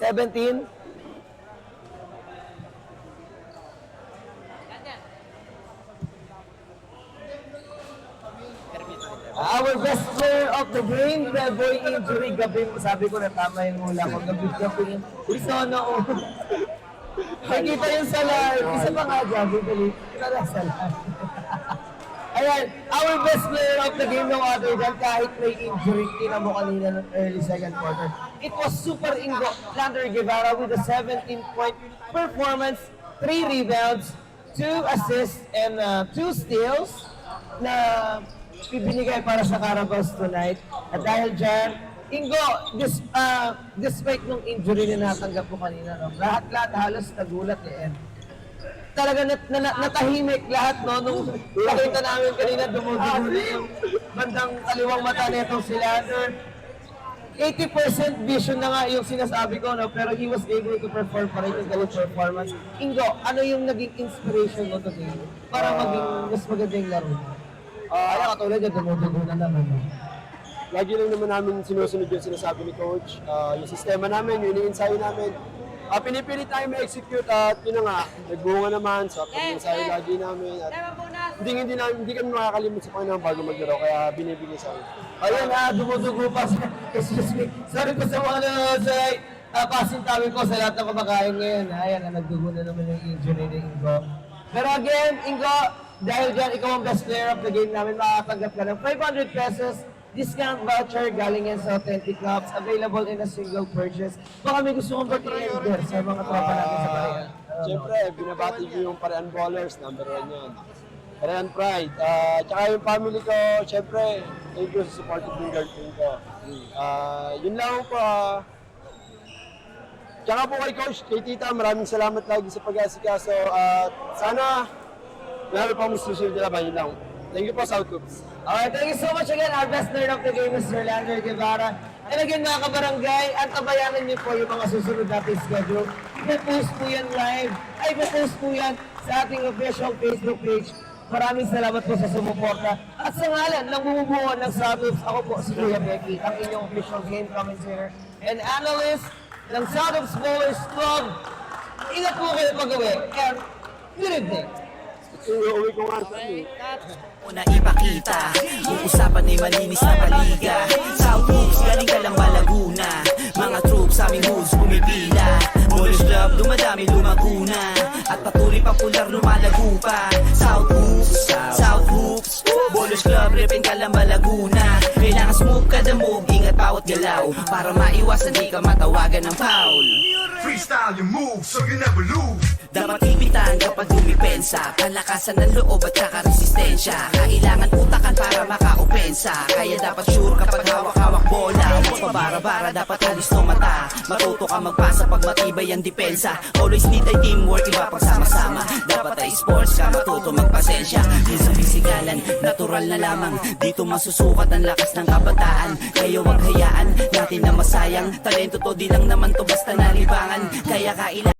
$17. Our best player of the game, the boy injury, gabi, sabi ko na tama yung hula ko, gabi. Isono, nakikita yung sa live, isa pa nga dyan, bibili, kita sa live. Ayan, our best player of the game, no other than kahit may injury, tina mo kanina ng early second quarter. It was Super Ingo, Lander Guevara with a 17-point performance, 3 rebounds, 2 assists, and 2 steals na ibinigay para sa Carabaos tonight. At dahil dyan, Ingo, despite nung injury na natanggap mo kanina, no, lahat halos nagulat eh. Talaga natahimik lahat, no, nung nakita namin kanina dumudulo yung bandang kaliwang mata nitong si Lander. 80% vision na nga yung sinasabi ko, no, pero he was able to perform pa rin yung galing performance. Ingo, ano yung naging inspiration mo today para maging mas maganda yung laro? Kaya katulad yung dumudulo na naman. No? Lagi lang naman namin sinusunod yung sinasabi ni Coach. Yung sistema namin, yung ini-ensayo namin. Pinipilit tayo ma-execute at yun na nga, nagbunga naman sa pag-ensayo lagi namin. At hindi kami makakalimot sa Panginoon bago maglaro, kaya binibigay sa amin. Ayun dumudugo pa siya. Excuse me. Sorry po sa mga nanonood sa pasintabi ko sa lahat ng kumakain ngayon. Ayan, nagdugo na naman yung injury ni Ingo. Pero again, Ingo, dahil dyan, ikaw ang best player of the game namin, makakatanggap ka ng 500 pesos discount voucher galing yan sa Authentic Cups, available in a single purchase. Baka may gusto kong pag-i-order sa mga tropa natin sa Parean. Siyempre, binabati ko yung Parean Ballers, number 1 yan. Parean Pride. Tsaka yung family ko, siyempre, thank you sa support ng girlfriend ko. Yun lang po. Tsaka po kay Coach, kay Tita, maraming salamat lagi sa pag-asikaso. Sana, lalo pa mo susunod na laban, yun lang. Thank you po, South Coops. Alright, thank you so much again. Our best nerd of the game is Sir Lander Guevara. And again mga kabarangay, at tabayanan niyo po yung mga susunod natin schedule. I-post po yan live ay post po yan sa ating official Facebook page. Maraming salamat po sa sumuporta. At sa ngalan ng bumubuo ng Southoops, ako po si Kuya Becky, ang inyong official game commentator and analyst ng Southoops Bowlers Club. Ingat po kayo pag-uwi. And good evening. Uwi ko nga sa Una ipakita, uusapan ay malinis na paliga. South Hoops, galing ka lang Malaguna. Mga troops sa aming hoods pumipila. Bowlers Club, dumadami lumaguna. At patuloy popular lumalago pa. South Hoops, South Hoops. Bowlers Club, repin ka lang Malaguna. Kailangan smooth ka the move, ingat bawat galaw. Para maiwasan di ka matawagan ng foul. Freestyle your moves so you never lose. Dapat ipitan kapag dumipensa. Palakasan ng loob at saka resistensya. Kailangan utakan para maka-opensa. Kaya dapat sure kapag hawak-hawak bola. Huwag pabara-bara, dapat alis no mata. Matuto ka magpasa pag matibay ang depensa. Always need ay teamwork, iba pag sama-sama. Dapat ay sports ka, matuto magpasensya. Minsan bisigalan, natural na lamang. Dito masusukat ang lakas ng kabataan. Kaya wag hayaan natin na masayang. Talento to, di lang naman to basta nalibangan. Kaya kailangan